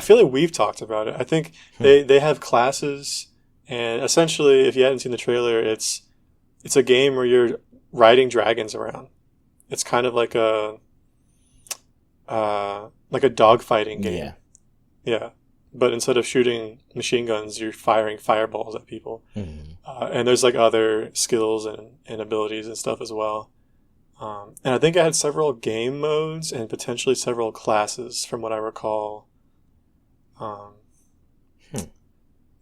feel like we've talked about it. I think they have classes, and essentially, if you hadn't seen the trailer, it's a game where you're riding dragons around. It's kind of like a dogfighting game. Yeah. But instead of shooting machine guns, you're firing fireballs at people. And there's like other skills and abilities and stuff as well. And I think I had several game modes and potentially several classes from what I recall.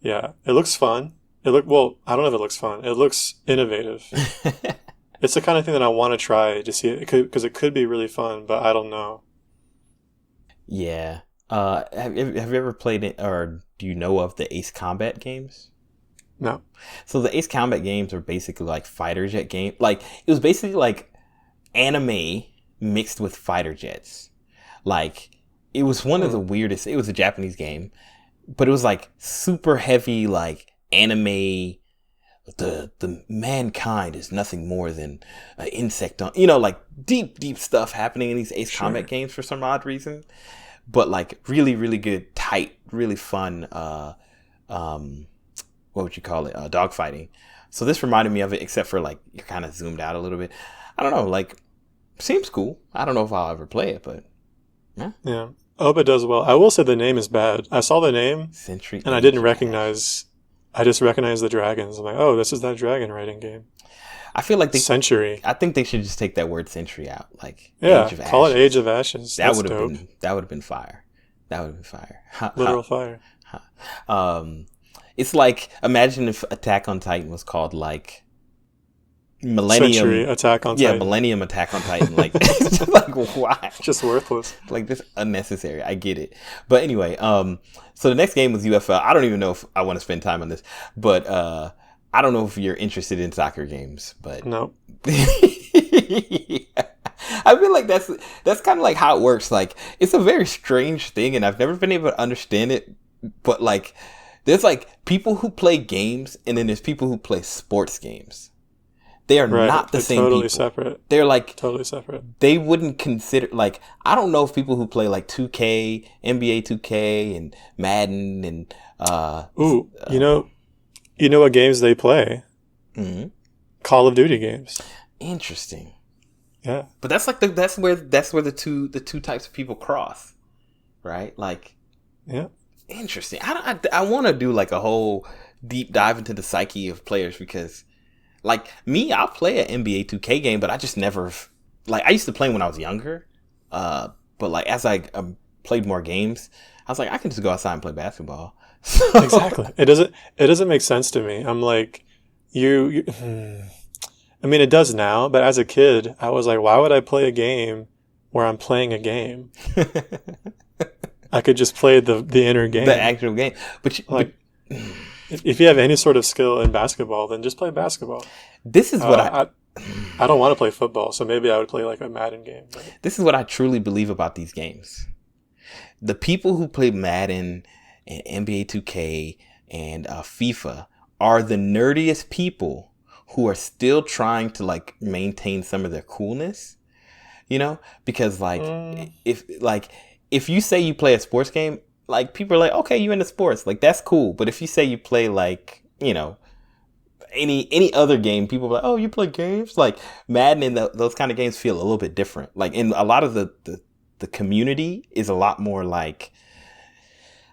Yeah, it looks fun. I don't know if it looks fun. It looks innovative. It's the kind of thing that I want to try to see it because it could be really fun, but I don't know. Yeah. Have you ever played it, or do you know of the Ace Combat games? No. So the Ace Combat games are basically like fighter jet game. Like it was basically like anime mixed with fighter jets. Like it was one of the weirdest. It was a Japanese game, but it was like super heavy, like anime. The mankind is nothing more than an insect on, like deep stuff happening in these Ace Combat games for some odd reason. But like really, really good, tight, really fun, what would you call it? Dogfighting. So this reminded me of it, except for like you're kind of zoomed out a little bit. I don't know, like seems cool. I don't know if I'll ever play it, but yeah. Yeah. I hope it does well. I will say the name is bad. I saw the name Century and I didn't recognize I just recognize the dragons. I'm like, oh, this is that dragon riding game. I feel like Century. I think they should just take that word century out. Like, Age of Ashes. It Age of Ashes. That would have been fire. That would have been fire. Literal fire. It's like, imagine if Attack on Titan was called like Millennium Century Attack on Titan. Yeah, Millennium Attack on Titan. Like, it's just like, why? Just worthless. Like, this unnecessary. I get it. But anyway, so the next game was UFL. I don't even know if I want to spend time on this, but I don't know if you're interested in soccer games, but no. I feel like that's kind of like how it works. Like, it's a very strange thing, and I've never been able to understand it. But like, there's like people who play games, and then there's people who play sports games. They are not the same totally people. Separate. They're like totally separate. They wouldn't consider, like, I don't know if people who play like 2K, NBA 2K, and Madden, and you know what games they play? Mm-hmm. Call of Duty games. Interesting. Yeah, but that's like that's where the two types of people cross, right? Like, yeah, interesting. I want to do like a whole deep dive into the psyche of players, because, like, me, I'll play an NBA 2K game, but I just never, like, I used to play when I was younger, but like as I played more games, I was like, I can just go outside and play basketball. Exactly. It doesn't make sense to me. I'm like, you I mean, it does now, but as a kid, I was like, why would I play a game where I'm playing a game? I could just play the inner game. The actual game. But if you have any sort of skill in basketball, then just play basketball. This is what I don't want to play football, so maybe I would play like a Madden game. But. This is what I truly believe about these games. The people who play Madden and NBA 2K and FIFA are the nerdiest people who are still trying to like maintain some of their coolness, you know, because like if you say you play a sports game, like, people are like, okay, you into sports, like, that's cool. But if you say you play, like, you know, any other game, people are like, oh, you play games, like Madden and those kind of games feel a little bit different. Like, in a lot of the community is a lot more like,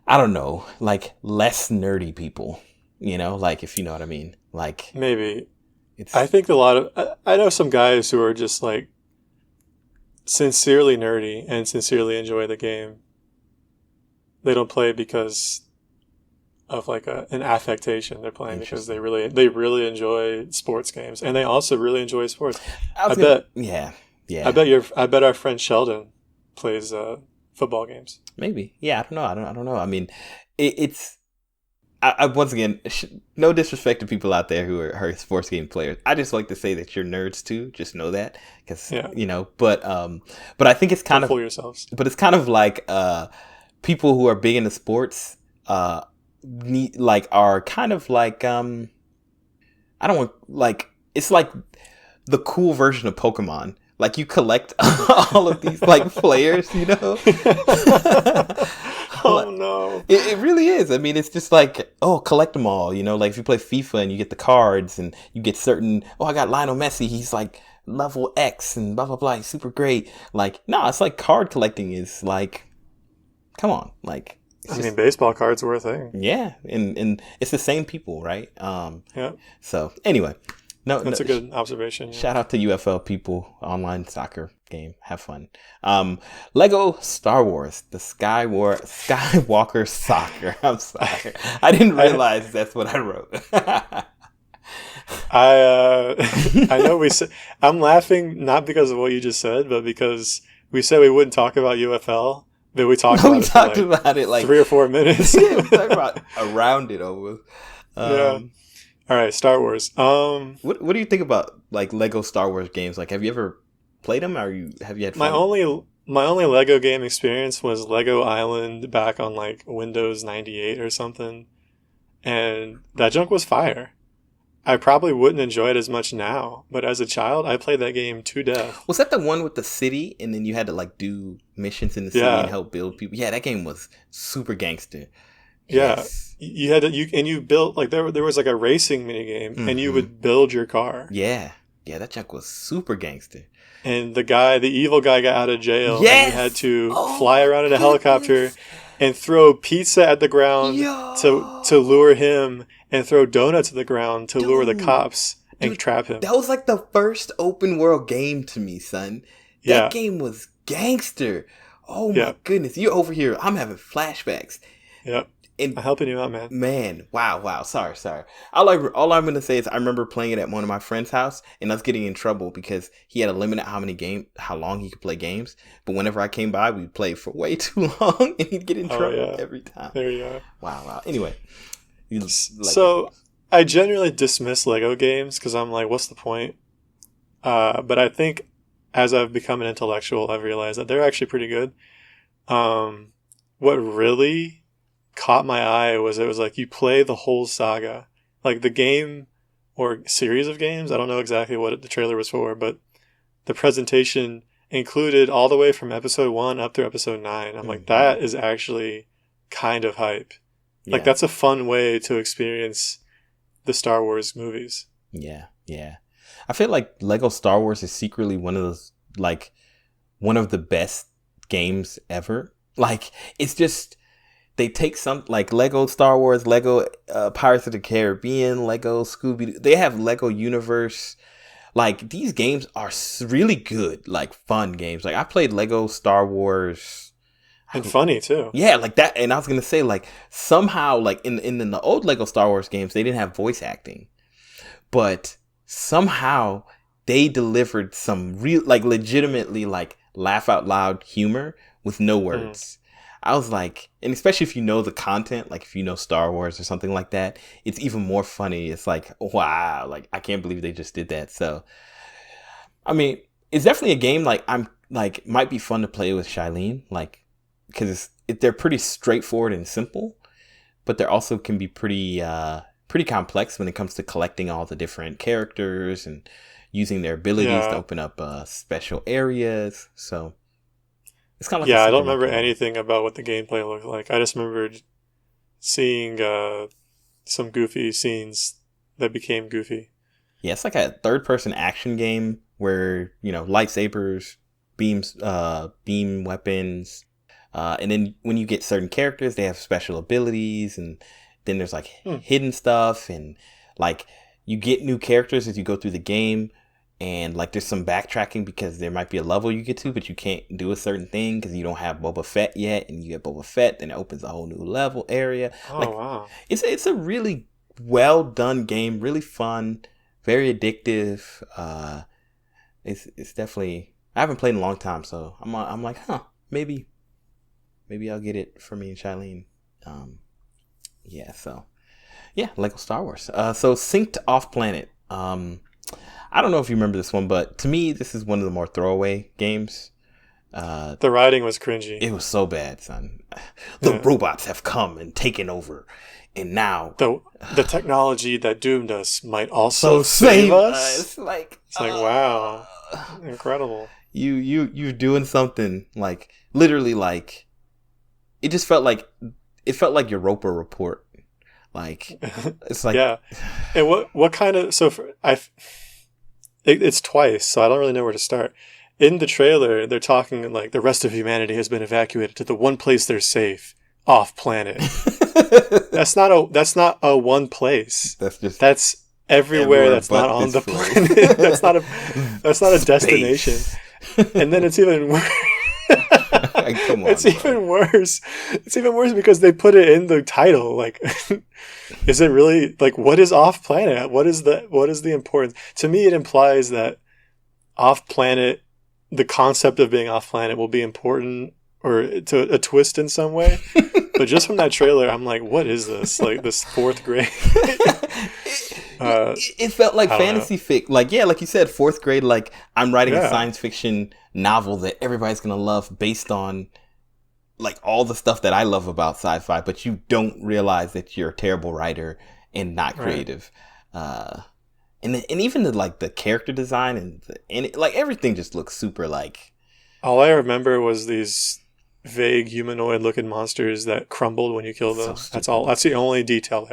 I don't know, like less nerdy people, you know, like, if you know what I mean, like, maybe. I think I know some guys who are just like sincerely nerdy and sincerely enjoy the game. They don't play because of like an affectation. They're playing because they really enjoy sports games, and they also really enjoy sports. I bet our friend Sheldon plays football games. Maybe. Yeah, I don't know. I mean, it's. I once again, no disrespect to people out there who are sports game players. I just like to say that you're nerds too. Just know that, because you know. But I think it's kind of fool yourselves. But it's kind of like people who are big into sports are kind of like I don't want, like, it's like the cool version of Pokemon. Like, you collect all of these like players, you know. Oh no! It really is. I mean, it's just like, oh, collect them all. You know, like if you play FIFA and you get the cards and you get certain. Oh, I got Lionel Messi. He's like level X and blah blah blah. He's super great. Like, no, it's like card collecting is like, come on, like. I mean, baseball cards were a thing. Yeah, and it's the same people, right? Yeah. So anyway, that's a good observation. Yeah. Shout out to UFL people, online soccer game. Have fun. Lego Star Wars, the Skywalker Soccer. I'm sorry, I didn't realize that's what I wrote. I know we said, I'm laughing not because of what you just said, but because we said we wouldn't talk about UFL. But we talked about it like 3 or 4 minutes. Yeah, we talked about around it almost. Yeah. All right, Star Wars. What do you think about like Lego Star Wars games? Like, have you ever played them, or have you had fun? My only Lego game experience was Lego Island back on like Windows 98 or something, and that junk was fire. I probably wouldn't enjoy it as much now, but as a child, I played that game to death. Was that the one with the city, and then you had to like do missions in the city and help build people? Yeah, that game was super gangster. Yes. Yeah, you built like there was like a racing mini game, and you would build your car. Yeah, that junk was super gangster. And the evil guy got out of jail. Yes! And you had to fly around in a helicopter and throw pizza at the ground to lure him, and throw donuts at the ground to lure the cops and trap him. That was like the first open world game to me, son. That game was gangster. Oh my goodness. You're over here. I'm having flashbacks. Yep. And I'm helping you out, man. Man, wow. Sorry. All I'm gonna say is I remember playing it at one of my friend's house, and us getting in trouble because he had a limit at how long he could play games. But whenever I came by, we'd play for way too long, and he'd get in trouble every time. There you are. Wow. Anyway, so I generally dismiss Lego games because I'm like, what's the point? But I think as I've become an intellectual, I've realized that they're actually pretty good. What really caught my eye was it was like you play the whole saga, like the game or series of games. I don't know exactly what the trailer was for, but the presentation included all the way from episode 1 up through episode 9. I'm like, that is actually kind of hype. Like that's a fun way to experience the Star Wars movies. Yeah. I feel like Lego Star Wars is secretly one of the best games ever. Like, it's just, they take some, like Lego Star Wars, Lego Pirates of the Caribbean, Lego Scooby-Doo. They have Lego Universe. Like, these games are really good, like fun games. Like, I played Lego Star Wars. And funny too. Yeah, like that. And I was going to say, like, somehow, like in the old Lego Star Wars games, they didn't have voice acting. But somehow they delivered some real, like, legitimately, like, laugh out loud humor with no words. I was like, and especially if you know the content, like if you know Star Wars or something like that, it's even more funny. It's like, wow, like I can't believe they just did that. So, I mean, it's definitely a game like I'm like might be fun to play with Shailene, like because they're pretty straightforward and simple, but they also can be pretty complex when it comes to collecting all the different characters and using their abilities to open up special areas. So. It's kind of like I don't remember anything about what the gameplay looked like. I just remembered seeing some goofy scenes that became goofy. Yeah, it's like a third-person action game where, you know, lightsabers, beam weapons, and then when you get certain characters, they have special abilities, and then there's like hidden stuff, and like you get new characters as you go through the game. And like there's some backtracking because there might be a level you get to, but you can't do a certain thing because you don't have Boba Fett yet. And you get Boba Fett, then it opens a whole new level area. Oh, like, wow. It's a really well done game, really fun, very addictive. It's definitely, I haven't played in a long time, so I'm like, maybe I'll get it for me and Shailene. Lego Star Wars. So Synced Off Planet. I don't know if you remember this one, but to me, this is one of the more throwaway games. The writing was cringy. It was so bad, son. The robots have come and taken over, and now the technology that doomed us might also save us. It's like wow, incredible. You're doing something like literally like it just felt like Europa Report. Like it's like And what kind of it's twice, so I don't really know where to start. In the trailer, they're talking like the rest of humanity has been evacuated to the one place they're safe, off planet. That's not a one place. That's everywhere that's not on the planet. that's not a destination. And then it's even worse. Come on, even worse. It's even worse because they put it in the title. Like, is it really like what is off planet? What is the importance? To me, it implies that off planet, the concept of being off planet will be important or to a twist in some way. But just from that trailer, I'm like, what is this? Like this fourth grade? It felt like fantasy fic. Like, yeah, like you said, fourth grade. Like I'm writing a science fiction novel that everybody's gonna love based on like all the stuff that I love about sci-fi, but you don't realize that you're a terrible writer and not creative. Right. And even the character design and like everything just looks super like. All I remember was these vague humanoid looking monsters that crumbled when you killed them. So That's all. That's the only detail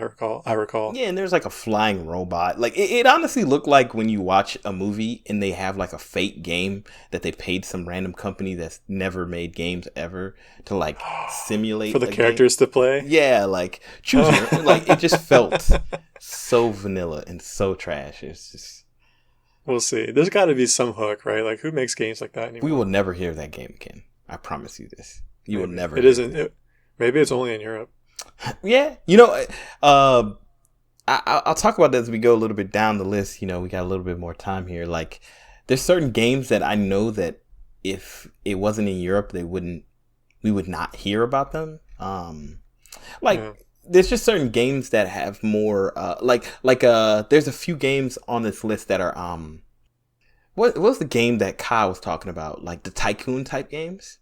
I recall. Yeah, and there's like a flying robot. Like it honestly looked like when you watch a movie and they have like a fake game that they paid some random company that's never made games ever to like simulate for the characters to play. Yeah, like choosing. Like it just felt so vanilla and so trash. It's just. We'll see. There's got to be some hook, right? Like who makes games like that anymore? We will never hear that game again. I promise you this. You will never. It isn't. Maybe it's only in Europe. Yeah, I'll talk about that as we go a little bit down the list. We got a little bit more time here. Like, there's certain games that I know that if it wasn't in Europe, we would not hear about them. There's just certain games that have more. There's a few games on this list that are What was the game that Kyle was talking about? Like the Tycoon type games?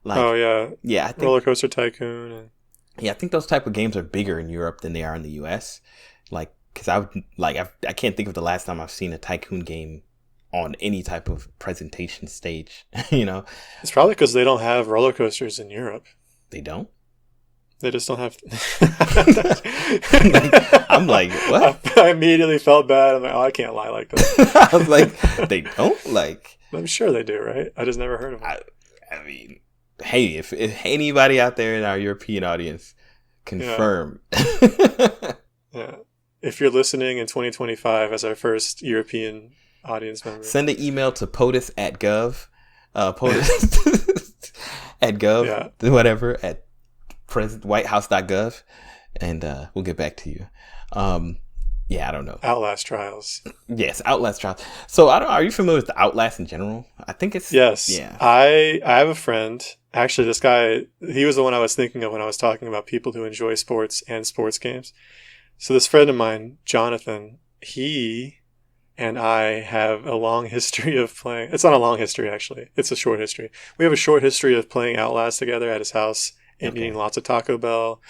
Like, oh, yeah. Yeah. I think, Rollercoaster Tycoon. Yeah, I think those type of games are bigger in Europe than they are in the US. Like, because I can't think of the last time I've seen a Tycoon game on any type of presentation stage, It's probably because they don't have roller coasters in Europe. They don't? They just don't have. I'm like, what? I immediately felt bad. I'm like, oh, I can't lie like that. I was like, they don't? Like, I'm sure they do, right? I just never heard of them. I mean, hey, if anybody out there in our European audience, confirm. Yeah. If you're listening in 2025 as our first European audience member, send an email to POTUS@gov. POTUS at gov, whatever, at whitehouse.gov, and we'll get back to you. Yeah, I don't know. Outlast Trials. Yes, Outlast Trials. So are you familiar with the Outlast in general? I think it's yes. Yeah. I have a friend. Actually, this guy, he was the one I was thinking of when I was talking about people who enjoy sports and sports games. So this friend of mine, Jonathan, he and I have a long history of playing. It's not a long history, actually. It's a short history. We have a short history of playing Outlast together at his house and eating lots of Taco Bell.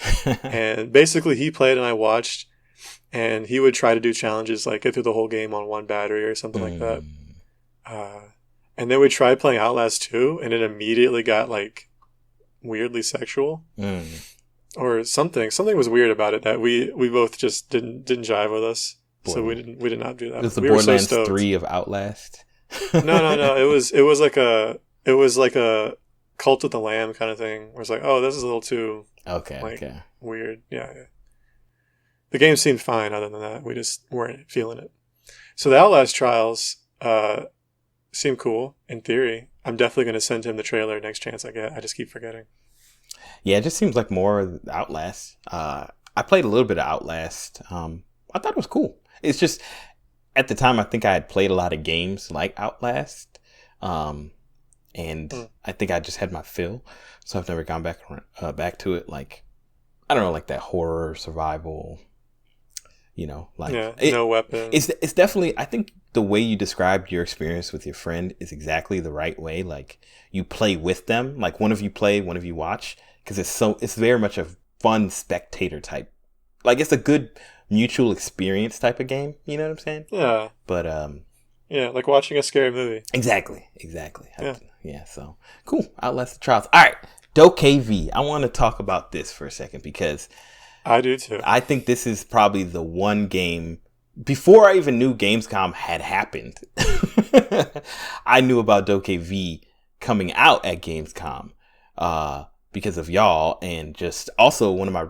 And basically, he played and I watched. And he would try to do challenges like get through the whole game on one battery or something like that. And then we tried playing Outlast 2, and it immediately got like weirdly sexual. Or something. Something was weird about it that we both just didn't jive with us. So we did not do that. It was the Borderlands 3 of Outlast. No. It was like a Cult of the Lamb kind of thing. Where it's like, oh, this is a little too weird. Yeah. The game seemed fine other than that. We just weren't feeling it. So the Outlast Trials seem cool in theory. I'm definitely going to send him the trailer next chance I get. I just keep forgetting. Yeah, it just seems like more Outlast. I played a little bit of Outlast. I thought it was cool. It's just, at the time, I think I had played a lot of games like Outlast. And I think I just had my fill. So I've never gone back to it. Like, I don't know, like that horror, survival, no weapon. It's definitely, I think the way you described your experience with your friend is exactly the right way. Like, you play with them. Like, one of you play, one of you watch. Because it's very much a fun spectator type. Like, it's a good mutual experience type of game. You know what I'm saying? Yeah. But yeah, like watching a scary movie. Exactly. Yeah. So cool. Outlast the Trials. All right, DokeV. I want to talk about this for a second because I do too. I think this is probably the one game before I even knew Gamescom had happened. I knew about DokeV coming out at Gamescom because of y'all, and just also one of my,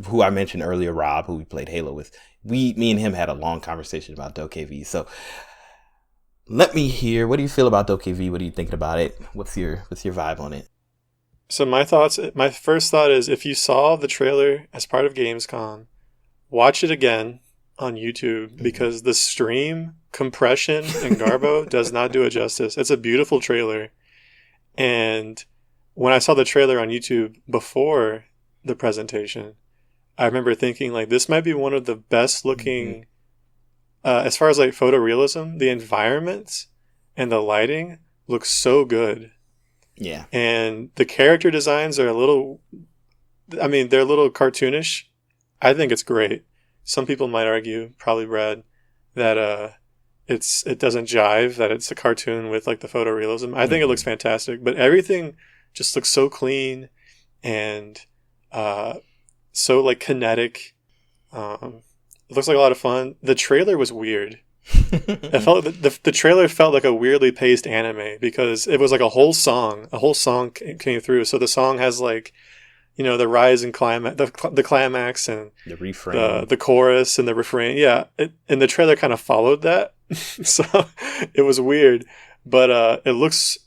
who I mentioned earlier, Rob, who we played Halo with. Me and him had a long conversation about DokeV. So let me hear, what do you feel about DokeV? What are you thinking about it? What's your vibe on it? So my first thought is, if you saw the trailer as part of Gamescom, watch it again on YouTube, because the stream compression and garbo does not do it justice. It's a beautiful trailer. And when I saw the trailer on YouTube before the presentation, I remember thinking, like, this might be one of the best looking, as far as like photorealism, the environments and the lighting look so good. Yeah. And the character designs are they're a little cartoonish. I think it's great. Some people might argue, probably Brad, that it doesn't jive, that it's a cartoon with like the photorealism. I think it looks fantastic, but everything just looks so clean and so like kinetic. It looks like a lot of fun. The trailer was weird. I felt the trailer felt like a weirdly paced anime because it was like a whole song came through. So the song has like, the rise and climax, the climax and the refrain, the chorus and the refrain. Yeah. And the trailer kind of followed that. So it was weird, but it looks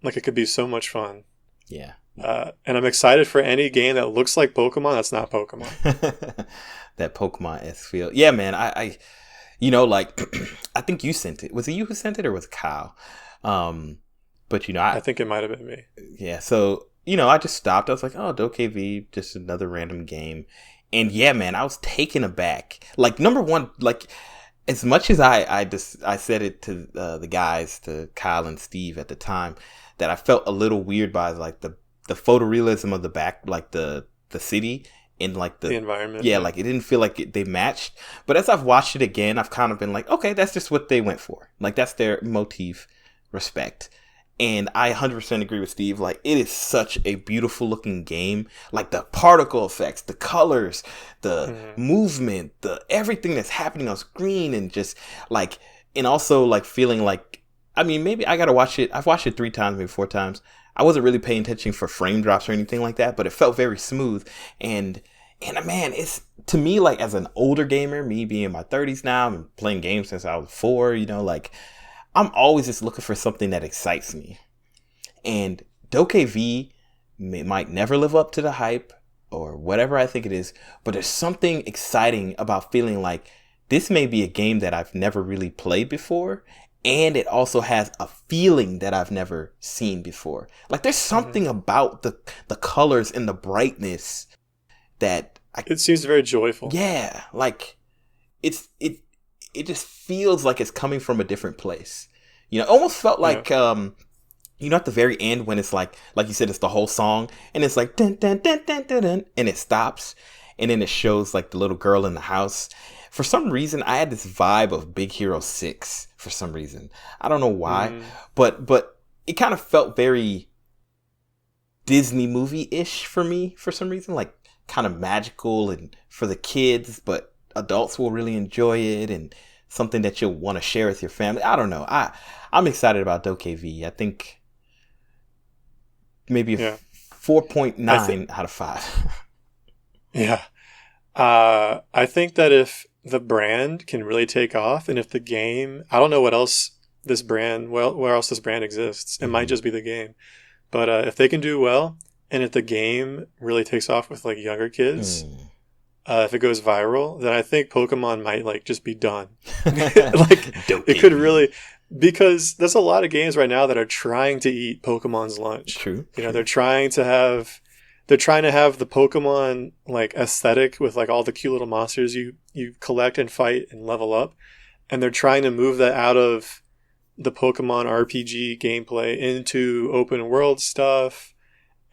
like it could be so much fun. Yeah. And I'm excited for any game that looks like Pokemon that's not Pokemon. That Pokemon-esque feel. Yeah, man. I like, I think you sent it. Was it you who sent it or was it Kyle? But, I think it might have been me. Yeah. So, I just stopped. I was like, oh, DokeV, just another random game. And yeah, man, I was taken aback. Like, number one, like, as much as I said it to the guys, to Kyle and Steve at the time, that I felt a little weird by, like, the photorealism of the back, like, the city. In like the environment. Yeah, like it didn't feel like they matched. But as I've watched it again, I've kind of been like, okay, that's just what they went for. Like that's their motif, respect. And I 100% agree with Steve. Like it is such a beautiful looking game. Like the particle effects, the colors, the movement, the everything that's happening on screen, and just like, and also like feeling like, I mean, maybe I gotta watch it. I've watched it 3 times, maybe 4 times. I wasn't really paying attention for frame drops or anything like that, but it felt very smooth. And man, it's to me, like as an older gamer, me being in my 30s now, I'm playing games since I was 4, like I'm always just looking for something that excites me. And DokeV might never live up to the hype or whatever I think it is, but there's something exciting about feeling like this may be a game that I've never really played before. And it also has a feeling that I've never seen before. Like there's something about the colors and the brightness that it seems very joyful. Yeah, like it just feels like it's coming from a different place. It almost felt like at the very end when it's like you said, it's the whole song and it's like dun, dun, dun, dun, dun, dun, and it stops and then it shows like the little girl in the house. For some reason, I had this vibe of Big Hero 6 for some reason. I don't know why, but it kind of felt very Disney movie-ish for me for some reason, like kind of magical and for the kids, but adults will really enjoy it and something that you'll want to share with your family. I don't know. I'm excited about DokeV. I think maybe a 4.9 out of 5. Yeah. I think that if the brand can really take off, and if the game, I don't know what else this brand, where else this brand exists. It might just be the game, but if they can do well, and if the game really takes off with like younger kids, if it goes viral, then I think Pokemon might like just be done. Like it could really, because there's a lot of games right now that are trying to eat Pokemon's lunch. True. They're trying to have the Pokemon like aesthetic with like all the cute little monsters you collect and fight and level up. And they're trying to move that out of the Pokemon RPG gameplay into open world stuff.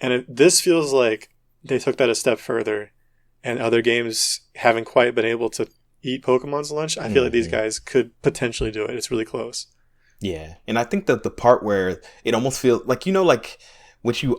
And this feels like they took that a step further, and other games haven't quite been able to eat Pokemon's lunch. I feel like these guys could potentially do it. It's really close. Yeah. And I think that the part where it almost feels like, like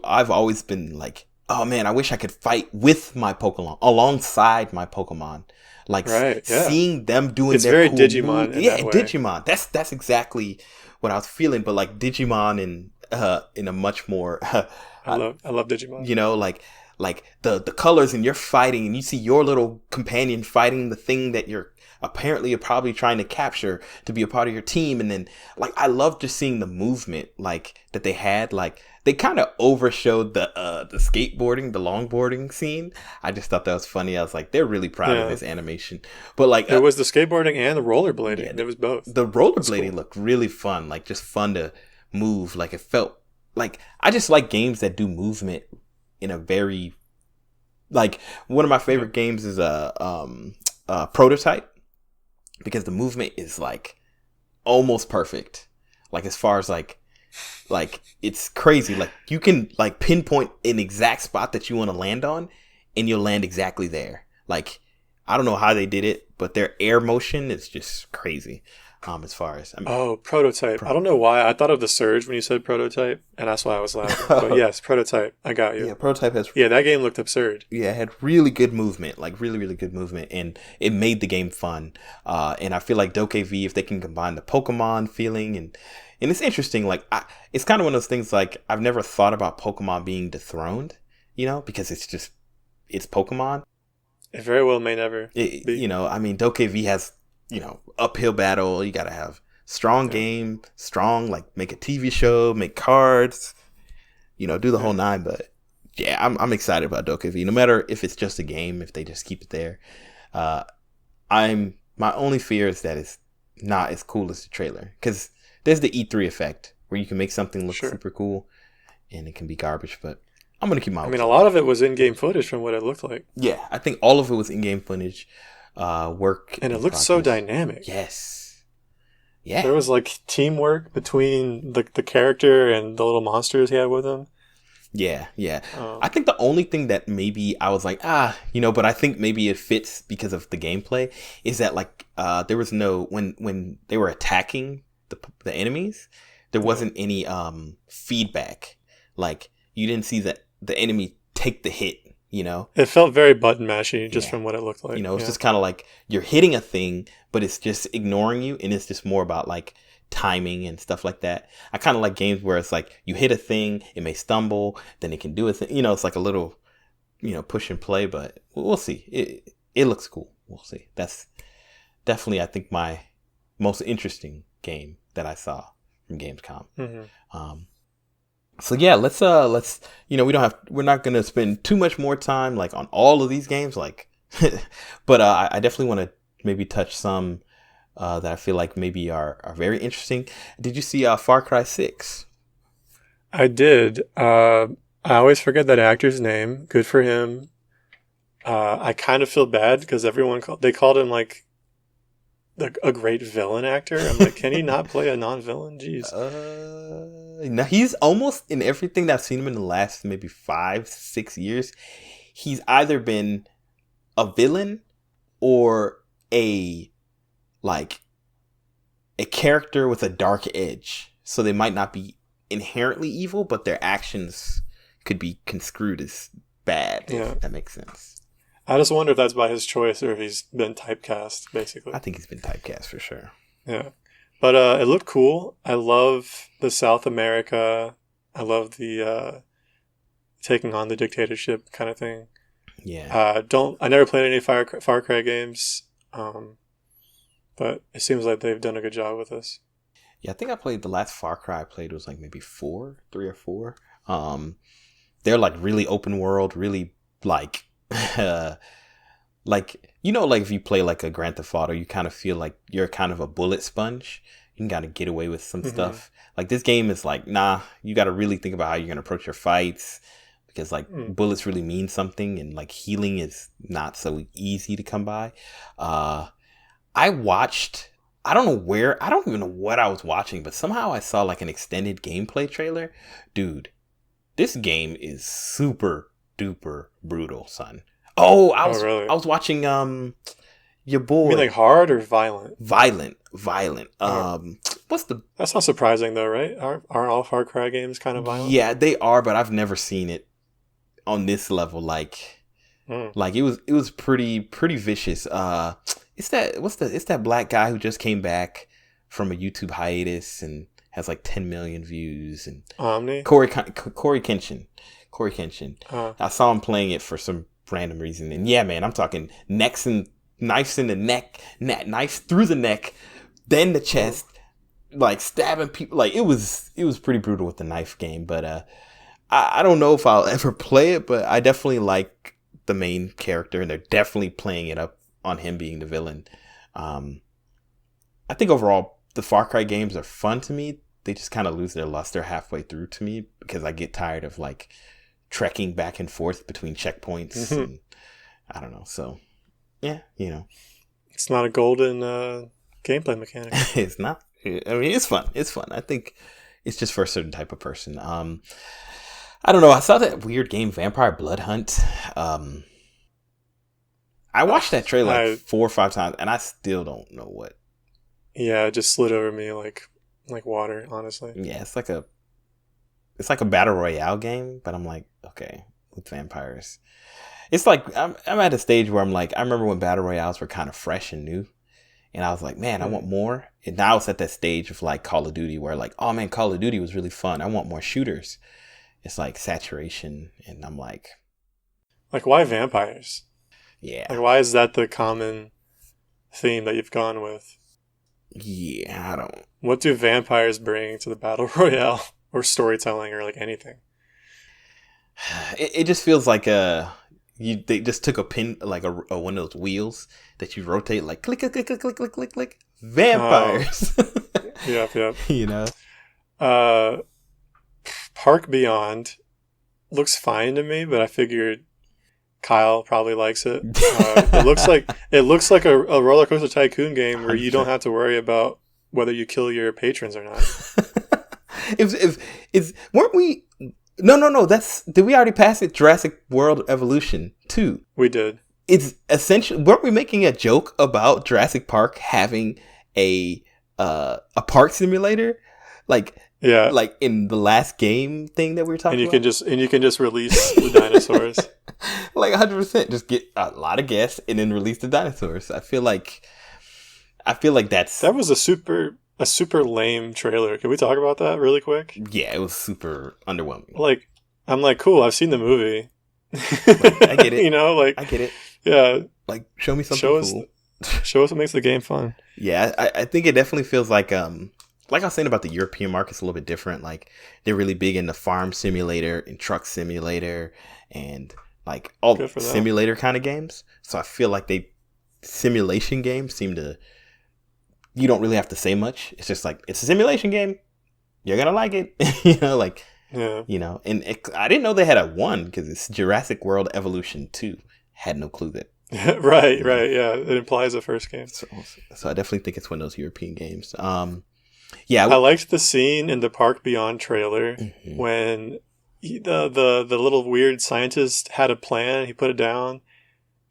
I've always been like, oh man, I wish I could fight with my Pokemon, alongside my Pokemon. Like seeing them doing it's their very cool Digimon. Yeah, Digimon. That's exactly what I was feeling. But like Digimon in a much more I love Digimon. Like the colors, and you're fighting and you see your little companion fighting the thing that you're probably trying to capture to be a part of your team. And then like I love just seeing the movement like that they had. Like they kind of overshowed the skateboarding, the longboarding scene. I just thought that was funny. I was like, they're really proud of this animation. But like it was the skateboarding and the rollerblading. Yeah, it was both. The rollerblading looked really fun. Like just fun to move. Like it felt like I just like games that do movement in a very, like one of my favorite games is Prototype, because the movement is like almost perfect. Like as far as like it's crazy. Like you can like pinpoint an exact spot that you want to land on and you'll land exactly there. Like I don't know how they did it, but their air motion is just crazy. As far as prototype. I don't know why I thought of The Surge when you said prototype, and that's why I was laughing. But yes, prototype. I got you. Yeah, prototype has. Yeah, that game looked absurd. Yeah, it had really good movement, like really, really good movement, and it made the game fun. And I feel like DokeV, if they can combine the Pokemon feeling and it's interesting. Like it's kind of one of those things. Like I've never thought about Pokemon being dethroned, because it's Pokemon. It very well may never be. I mean, DokeV has uphill battle. You got to have strong game, strong, like make a TV show, make cards, do the whole nine. But yeah, I'm excited about DokeV. No matter if it's just a game, if they just keep it there. My only fear is that it's not as cool as the trailer, because there's the E3 effect where you can make something look super cool and it can be garbage, but I'm going to keep my... I mean, a lot of it was in-game footage from what it looked like. Yeah, I think all of it was in-game footage, work. And it looked so dynamic. Yes. Yeah. There was like teamwork between the character and the little monsters he had with him. Yeah. I think the only thing that maybe I was like, but I think maybe it fits because of the gameplay is that like there was no... When they were attacking the enemies, there wasn't any feedback. Like you didn't see the enemy take the hit, It felt very button mashy just from what it looked like. It's just kind of like you're hitting a thing, but it's just ignoring you, and it's just more about like timing and stuff like that. I kind of like games where it's like you hit a thing, it may stumble, then it can do a thing. It's like a little, push and play, but we'll see. It looks cool. We'll see. That's definitely, I think, my most interesting game that I saw from Gamescom. Mm-hmm. So yeah, let's we're not gonna spend too much more time like on all of these games, like, but I definitely want to maybe touch some that I feel like maybe are very interesting. Did you see Far Cry 6? I did. I always forget that actor's name. Good for him. I kind of feel bad because they called him like a great villain actor. I'm like, can he not play a non-villain? Jeez. Now he's almost in everything that I've seen him in the last maybe 5-6 years. He's either been a villain or a character with a dark edge. So they might not be inherently evil, but their actions could be construed as bad. Yeah. If that makes sense. I just wonder if that's by his choice or if he's been typecast, basically. I think he's been typecast for sure. Yeah. But it looked cool. I love the South America. I love the taking on the dictatorship kind of thing. Yeah. I never played any Far Cry games, but it seems like they've done a good job with this. Yeah, I think I played the last Far Cry I played was like maybe 3 or 4. They're like really open world, really like like if you play like a Grand Theft Auto, you kind of feel like you're kind of a bullet sponge. You can kind of get away with some stuff. Like this game is like, nah, you got to really think about how you're gonna approach your fights, because like bullets really mean something, and like healing is not so easy to come by. I don't even know what I was watching, but somehow I saw like an extended gameplay trailer. Dude, this game is super duper brutal, son. I was watching your boy. You mean like hard or violent? Violent. That's not surprising though, right? Aren't all Far Cry games kind of violent? Yeah, they are, but I've never seen it on this level. Like it was pretty vicious. It's that black guy who just came back from a YouTube hiatus and has like 10 million views, and Omni? Corey Kenshin. I saw him playing it for some random reason, and yeah, man, I'm talking knives in the neck, knives through the neck, then the chest, like stabbing people. Like it was pretty brutal with the knife game. But I don't know if I'll ever play it, but I definitely like the main character, and they're definitely playing it up on him being the villain. I think overall the Far Cry games are fun to me. They just kind of lose their luster halfway through to me, because I get tired of like trekking back and forth between checkpoints. And I don't know. So yeah, it's not a golden gameplay mechanic. It's not. I mean, it's fun. I think it's just for a certain type of person. I don't know. I saw that weird game Vampire Bloodhunt. I watched that trailer like 4 or 5 times, and I still don't know what. Yeah, it just slid over me like water, honestly. Yeah, it's like a battle royale game, but I'm like, okay, with vampires. It's like I'm at a stage where I'm like, I remember when battle royales were kind of fresh and new, and I was like, man, I want more. And now it's at that stage of like Call of Duty where like, oh man, Call of Duty was really fun. I want more shooters. It's like saturation, and I'm like, why vampires? yeah, Like, why is that the common theme that you've gone with? Yeah, I don't. What do vampires bring to the battle royale or storytelling or like anything? It just feels like they just took a pin like a one of those wheels that you rotate like click click click click click click click click vampires. Yep. You know. Park Beyond looks fine to me, but I figured Kyle probably likes it. It looks like a Rollercoaster Tycoon game where you don't have to worry about whether you kill your patrons or not. Weren't we? No. Did we already pass it? Jurassic World Evolution 2. We did. It's essentially. Weren't we making a joke about Jurassic Park having a park simulator? Yeah, like in the last game thing that we were talking about. And you can just release the dinosaurs. Like 100%, just get a lot of guests and then release the dinosaurs. I feel like that was a super lame trailer. Can we talk about that really quick? Yeah, it was super underwhelming. Like, I'm like, cool, I've seen the movie. I get it. I get it. Yeah. Like, show me something cool. Show us what makes the game fun. Yeah, I think it definitely feels like I was saying about the European market's a little bit different. Like, they're really big in the farm simulator and truck simulator and like all simulator kind of games. So I feel like simulation games seem to, you don't really have to say much. It's just like, it's a simulation game. You're going to like it. Yeah. And I didn't know they had a 1 because it's Jurassic World Evolution 2. Had no clue that. Right. Yeah. It implies the first game. So I definitely think it's one of those European games. I liked the scene in the Park Beyond trailer when the little weird scientist had a plan. He put it down,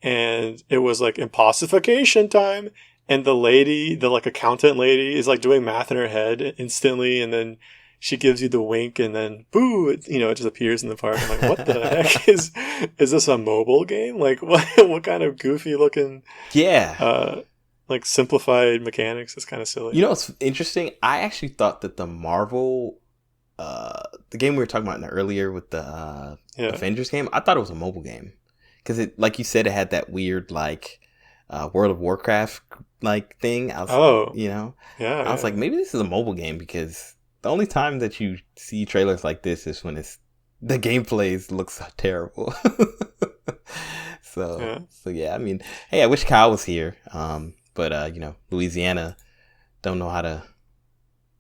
and it was like impossification time. And the lady, the like accountant lady, is like doing math in her head instantly, and then she gives you the wink, and then boo, it just appears in the park. I'm like, what the heck is this a mobile game? Like, what kind of goofy looking? Yeah. Like simplified mechanics is kind of silly. What's interesting? I actually thought that the Marvel, the game we were talking about earlier with the Avengers game, I thought it was a mobile game because it, like you said, it had that weird like World of Warcraft like thing. I was like, maybe this is a mobile game because the only time that you see trailers like this is when the gameplay looks terrible. So yeah, I mean, hey, I wish Kyle was here. But Louisiana don't know how to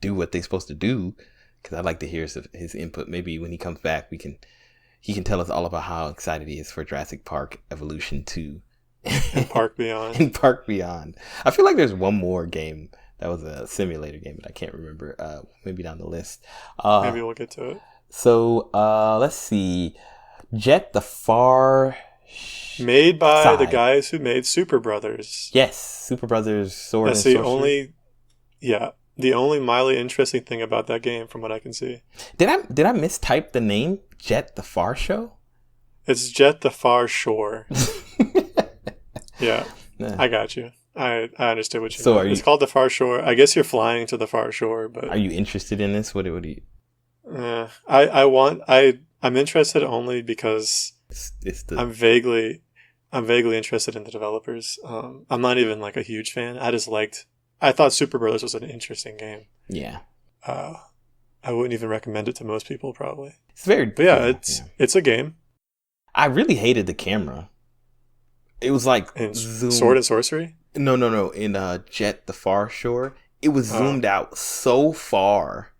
do what they're supposed to do because I'd like to hear his input. Maybe when he comes back, he can tell us all about how excited he is for Jurassic Park Evolution 2. And Park Beyond. And Park Beyond. I feel like there's one more game that was a simulator game, but I can't remember. Maybe down the list. Maybe we'll get to it. So let's see. Jet the Far... Made by the guys who made Super Brothers. Yes, Super Brothers Sword That's and Sorcery. the only mildly interesting thing about that game from what I can see. Did I mistype the name? Jet the Far Show? It's Jet the Far Shore. Yeah, I got you. I understood what you mean. It's called the Far Shore. I guess you're flying to the Far Shore, but are you interested in this? What do you? I'm interested only because I'm vaguely interested in the developers. I'm not even like a huge fan. I thought Super Brothers was an interesting game. Yeah. I wouldn't even recommend it to most people probably. It's very, but yeah, it's a game. I really hated the camera. It was like Sword and Sorcery? No. In Jet the Far Shore, it was zoomed out so far.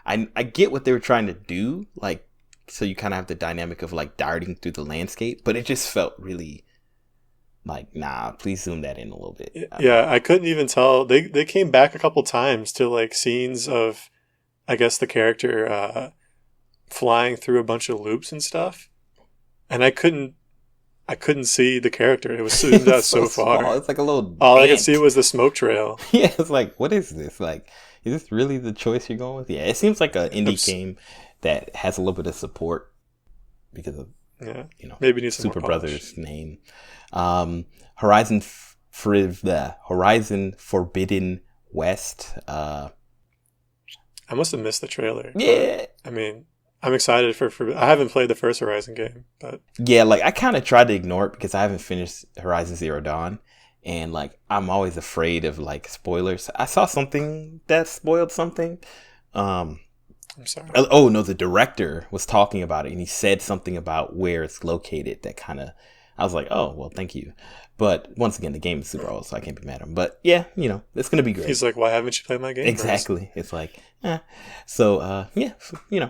I get what they were trying to do, like, so you kind of have the dynamic of like darting through the landscape, but it just felt really like, nah, please zoom that in a little bit. I couldn't even tell. They came back a couple times to like scenes of, I guess, the character flying through a bunch of loops and stuff. And I couldn't I couldn't see the character. It was zoomed out so far. Small. It's like a little all ant. I could see was the smoke trail. Yeah, it's like, what is this? Like, is this really the choice you're going with? Yeah, it seems like an indie game that has a little bit of support because of maybe need some Super more Brothers' name. Horizon Forbidden West. I must have missed the trailer. Yeah, I mean, I'm excited for. I haven't played the first Horizon game, but yeah, like I kind of tried to ignore it because I haven't finished Horizon Zero Dawn, and like I'm always afraid of like spoilers. I saw something that spoiled something. I'm sorry. Oh no, the director was talking about it, and he said something about where it's located. That kind of, I was like, oh well, thank you. But once again, the game is super old, so I can't be mad at him. But yeah, it's gonna be great. He's like, why haven't you played my game? Exactly. It's like, So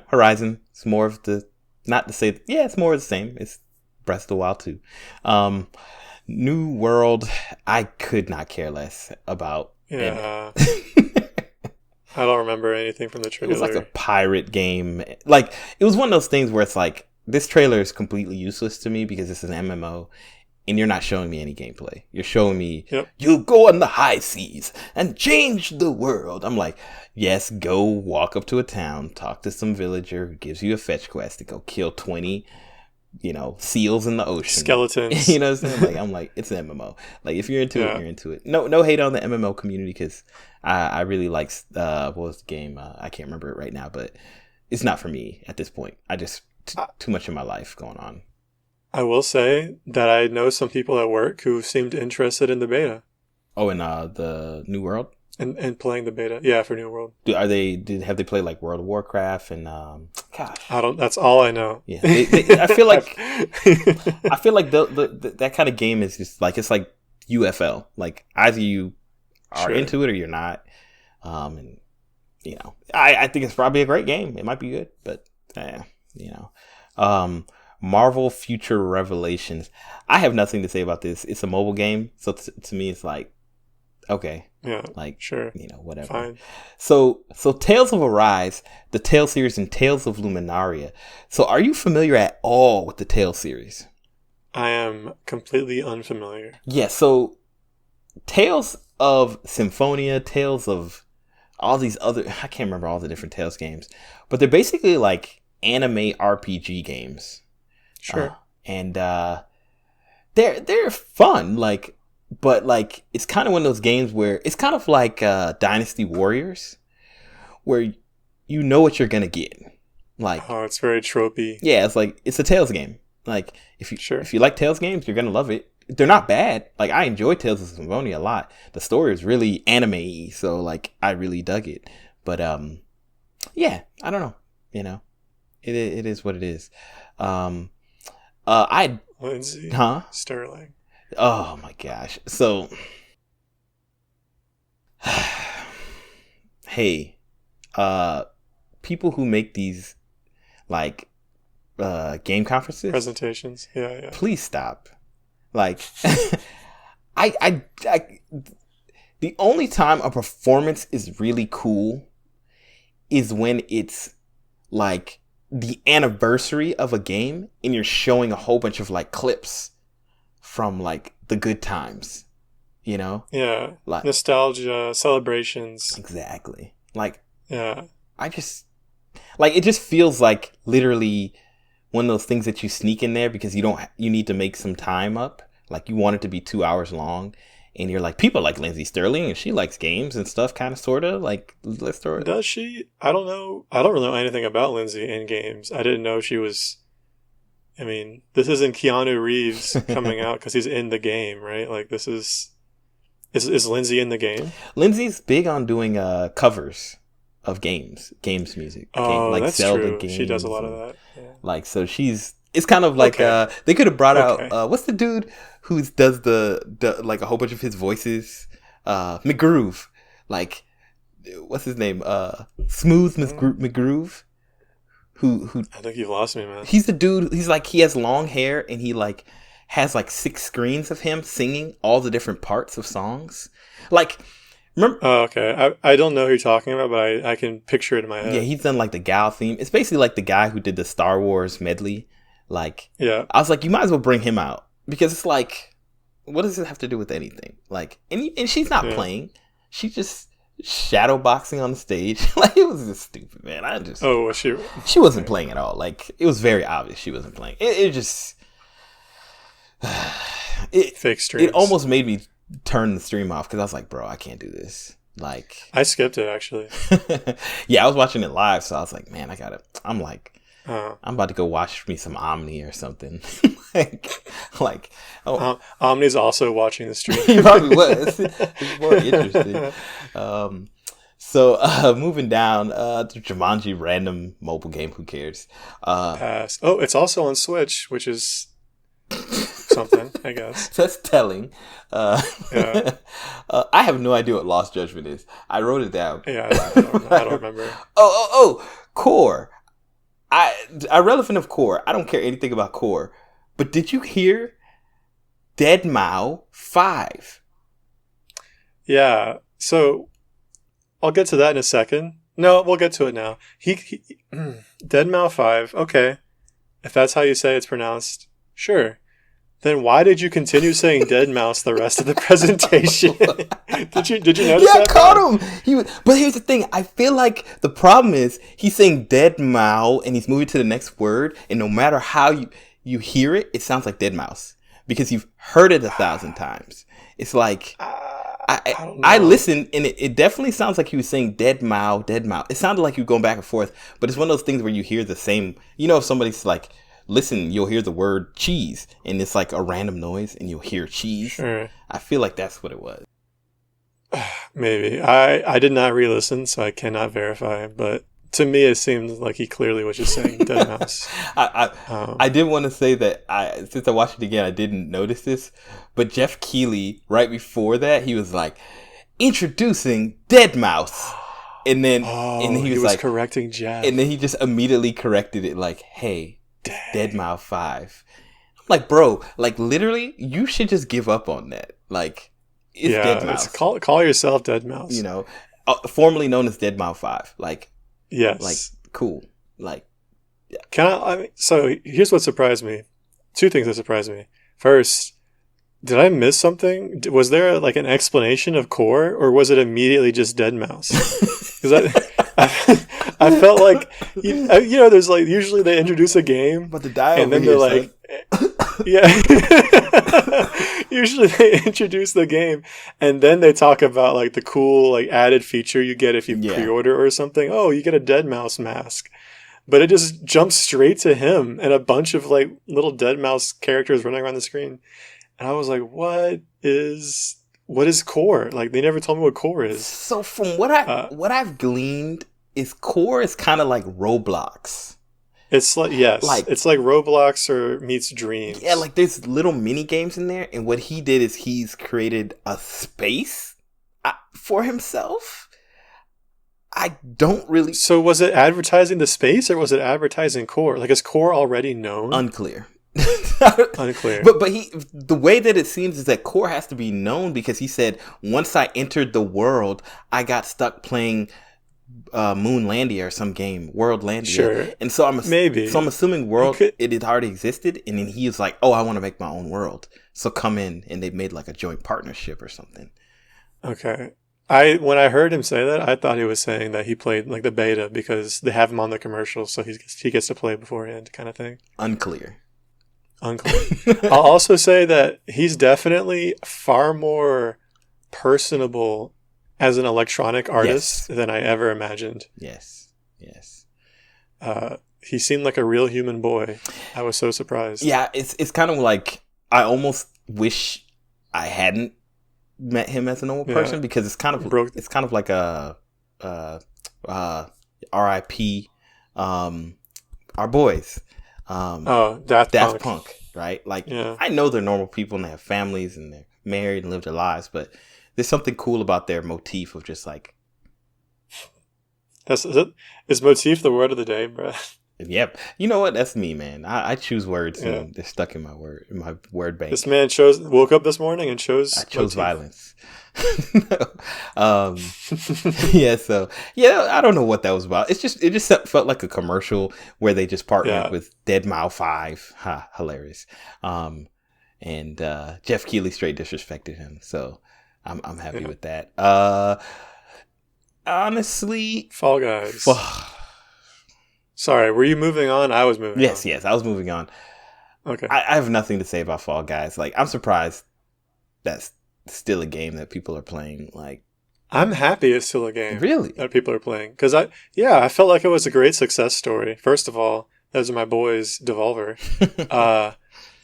Horizon. It's more of the, not to say, it's more of the same. It's Breath of the Wild too. New World, I could not care less about. Yeah. I don't remember anything from the trailer. It was like a pirate game. Like, it was one of those things where it's like, this trailer is completely useless to me because this is an MMO. And you're not showing me any gameplay. You're showing me, you go on the high seas and change the world. I'm like, yes, go walk up to a town, talk to some villager who gives you a fetch quest to go kill 20, seals in the ocean. Skeletons. You know what I'm saying? Like, I'm like, it's an MMO. Like, if you're into it, you're into it. No hate on the MMO community because I really like, what was the game? I can't remember it right now, but it's not for me at this point. I just, too much in my life going on. I will say that I know some people at work who seemed interested in the beta. Oh, in the New World? And playing the beta. Yeah, for New World. Have they played like World of Warcraft and gosh. That's all I know. Yeah. I feel like that kind of game is just like, it's like UFL. Like either you are into it or you're not. And I think it's probably a great game. It might be good, but Marvel Future Revelations. I have nothing to say about this. It's a mobile game, so to me, it's like, okay, like sure, whatever. Fine. So Tales of Arise, the Tales series, and Tales of Luminaria. So, are you familiar at all with the Tales series? I am completely unfamiliar. Yeah. So, Tales of Symphonia, Tales of all these other, I can't remember all the different Tales games, but they're basically like anime RPG games. Sure. And they're fun, like, but like it's kind of one of those games where it's kind of like Dynasty Warriors, where you know what you're gonna get. Like, it's very tropey. Yeah, it's like it's a Tales game. Like if you like Tales games, you're gonna love it. They're not bad. Like I enjoy Tales of Symphonia a lot. The story is really anime-y, so like I really dug it. But I don't know. It is what it is. Lindsay Sterling. Oh my gosh. So hey, people who make these like game conferences, presentations, please stop. Like I the only time a performance is really cool is when it's like the anniversary of a game and you're showing a whole bunch of like clips from like the good times, like nostalgia celebrations. Exactly. Like, I just like, it just feels like literally one of those things that you sneak in there because you need to make some time up. Like you want it to be 2 hours long. And you're like, people like Lindsay Sterling, and she likes games and stuff, kind of, sort of. Like, let's throw it. Does she? I don't know. I don't really know anything about Lindsay in games. I didn't know she was. I mean, this isn't Keanu Reeves coming out because he's in the game, right? Like, this is Lindsay in the game? Lindsay's big on doing covers of games music. Like that's Zelda true. Games. She does a lot of that. Yeah. Like, so it's kind of like, they could have brought out, what's the dude who does the like a whole bunch of his voices? McGroove. Like, what's his name? Smooth McGroove. Who I think you've lost me, man. He's the dude, he's like, he has long hair and he like has like 6 screens of him singing all the different parts of songs. Like, remember? Oh, okay. I don't know who you're talking about, but I can picture it in my head. Yeah, he's done like the Gal theme. It's basically like the guy who did the Star Wars medley. Like, I was like, you might as well bring him out. because it's like, what does it have to do with anything? Like, and she's not playing. She just shadow boxing on the stage. Like, it was just stupid, man. Was she? She wasn't playing at all. Like, it was very obvious she wasn't playing. It just fake streams. It almost made me turn the stream off because I was like, bro, I can't do this. Like, I skipped it actually. Yeah, I was watching it live, so I was like, man, I'm like, I'm about to go watch me some Omni or something. Omni's also watching the stream. He probably was. It's more interesting. So moving down to Jumanji, random mobile game. Who cares? Pass. Oh, it's also on Switch, which is something, I guess. That's telling. I have no idea what Lost Judgment is. I wrote it down. Yeah, I don't remember. Core. Irrelevant of Core. I don't care anything about Core. But did you hear Deadmau 5? Yeah. So I'll get to that in a second. No, we'll get to it now. Deadmau 5. Okay. If that's how you say it's pronounced, sure. Then why did you continue saying Dead Mouse the rest of the presentation? Did you notice that? Yeah, I caught him. But here's the thing. I feel like the problem is he's saying Dead Mouse and he's moving to the next word. And no matter how you hear it, it sounds like Dead Mouse because you've heard it 1,000 times. It's like I listened and it definitely sounds like he was saying Dead Mouse, Dead Mouse. It sounded like you were going back and forth, but it's one of those things where you hear the same. You know, if somebody's like, listen, you'll hear the word cheese and it's like a random noise and you'll hear cheese. Sure. I feel like that's what it was. Maybe. I did not re-listen, so I cannot verify, but to me it seemed like he clearly was just saying Dead Mouse. I did want to say that since I watched it again, I didn't notice this, but Jeff Keighley, right before that, he was like, introducing Dead Mouse. And then he was like correcting Jeff. And then he just immediately corrected it like, hey, Deadmau 5. I'm like, bro, like literally, you should just give up on that. Like, it's Deadmau. Call yourself Deadmau. You know, formerly known as Deadmau 5. Like, yes, like cool. Like, yeah. So here's what surprised me. Two things that surprised me. First, did I miss something? Was there like an explanation of core, or was it immediately just Deadmau? Because I felt like, you know, there's like, usually they introduce a game, but the die and then they're like, yeah, usually they introduce the game and then they talk about like the cool like added feature you get if you pre-order or something. Oh, you get a Dead Mouse mask, but it just jumps straight to him and a bunch of like little Dead Mouse characters running around the screen, and I was like, what is core? Like, they never told me what core is. So from what I've gleaned, is core is kind of like Roblox. It's like, yes, like, it's like Roblox or meets Dreams. Yeah, like there's little mini games in there, and what he did is he's created a space for himself. I don't really. So was it advertising the space or was it advertising core? Like, is core already known? Unclear. Unclear. But the way that it seems is that core has to be known because he said once I entered the world, I got stuck playing Moonlandia or some game, Worldlandia. Sure. And so I'm assuming it had already existed, and then he was like, oh, I want to make my own world. So come in, and they've made like a joint partnership or something. Okay. When I heard him say that, I thought he was saying that he played like the beta because they have him on the commercial, so he gets to play beforehand, kind of thing. Unclear. I'll also say that he's definitely far more personable as an electronic artist than I ever imagined. Yes. He seemed like a real human boy. I was so surprised. Yeah, it's kind of like I almost wish I hadn't met him as a normal person because it's kind of like a R.I.P. Our boys. Daft Punk, right? Like, I know they're normal people and they have families and they're married and live their lives, but there's something cool about their motif of just like. Is motif the word of the day, bro? Yep. You know what? That's me, man. I choose words and they're stuck in my word bank. This man woke up this morning and chose. I chose violence. So I don't know what that was about. It just felt like a commercial where they just partnered with Deadmau 5. Hilarious. and Jeff Keighley straight disrespected him. So I'm happy with that. Honestly, Fall Guys. Sorry, were you moving on? I was moving on. Yes, I was moving on. Okay. I have nothing to say about Fall Guys. Like, I'm surprised that's still a game that people are playing. Like, I'm happy it's still a game. Really? That people are playing. Because I felt like it was a great success story. First of all, those are my boys, Devolver.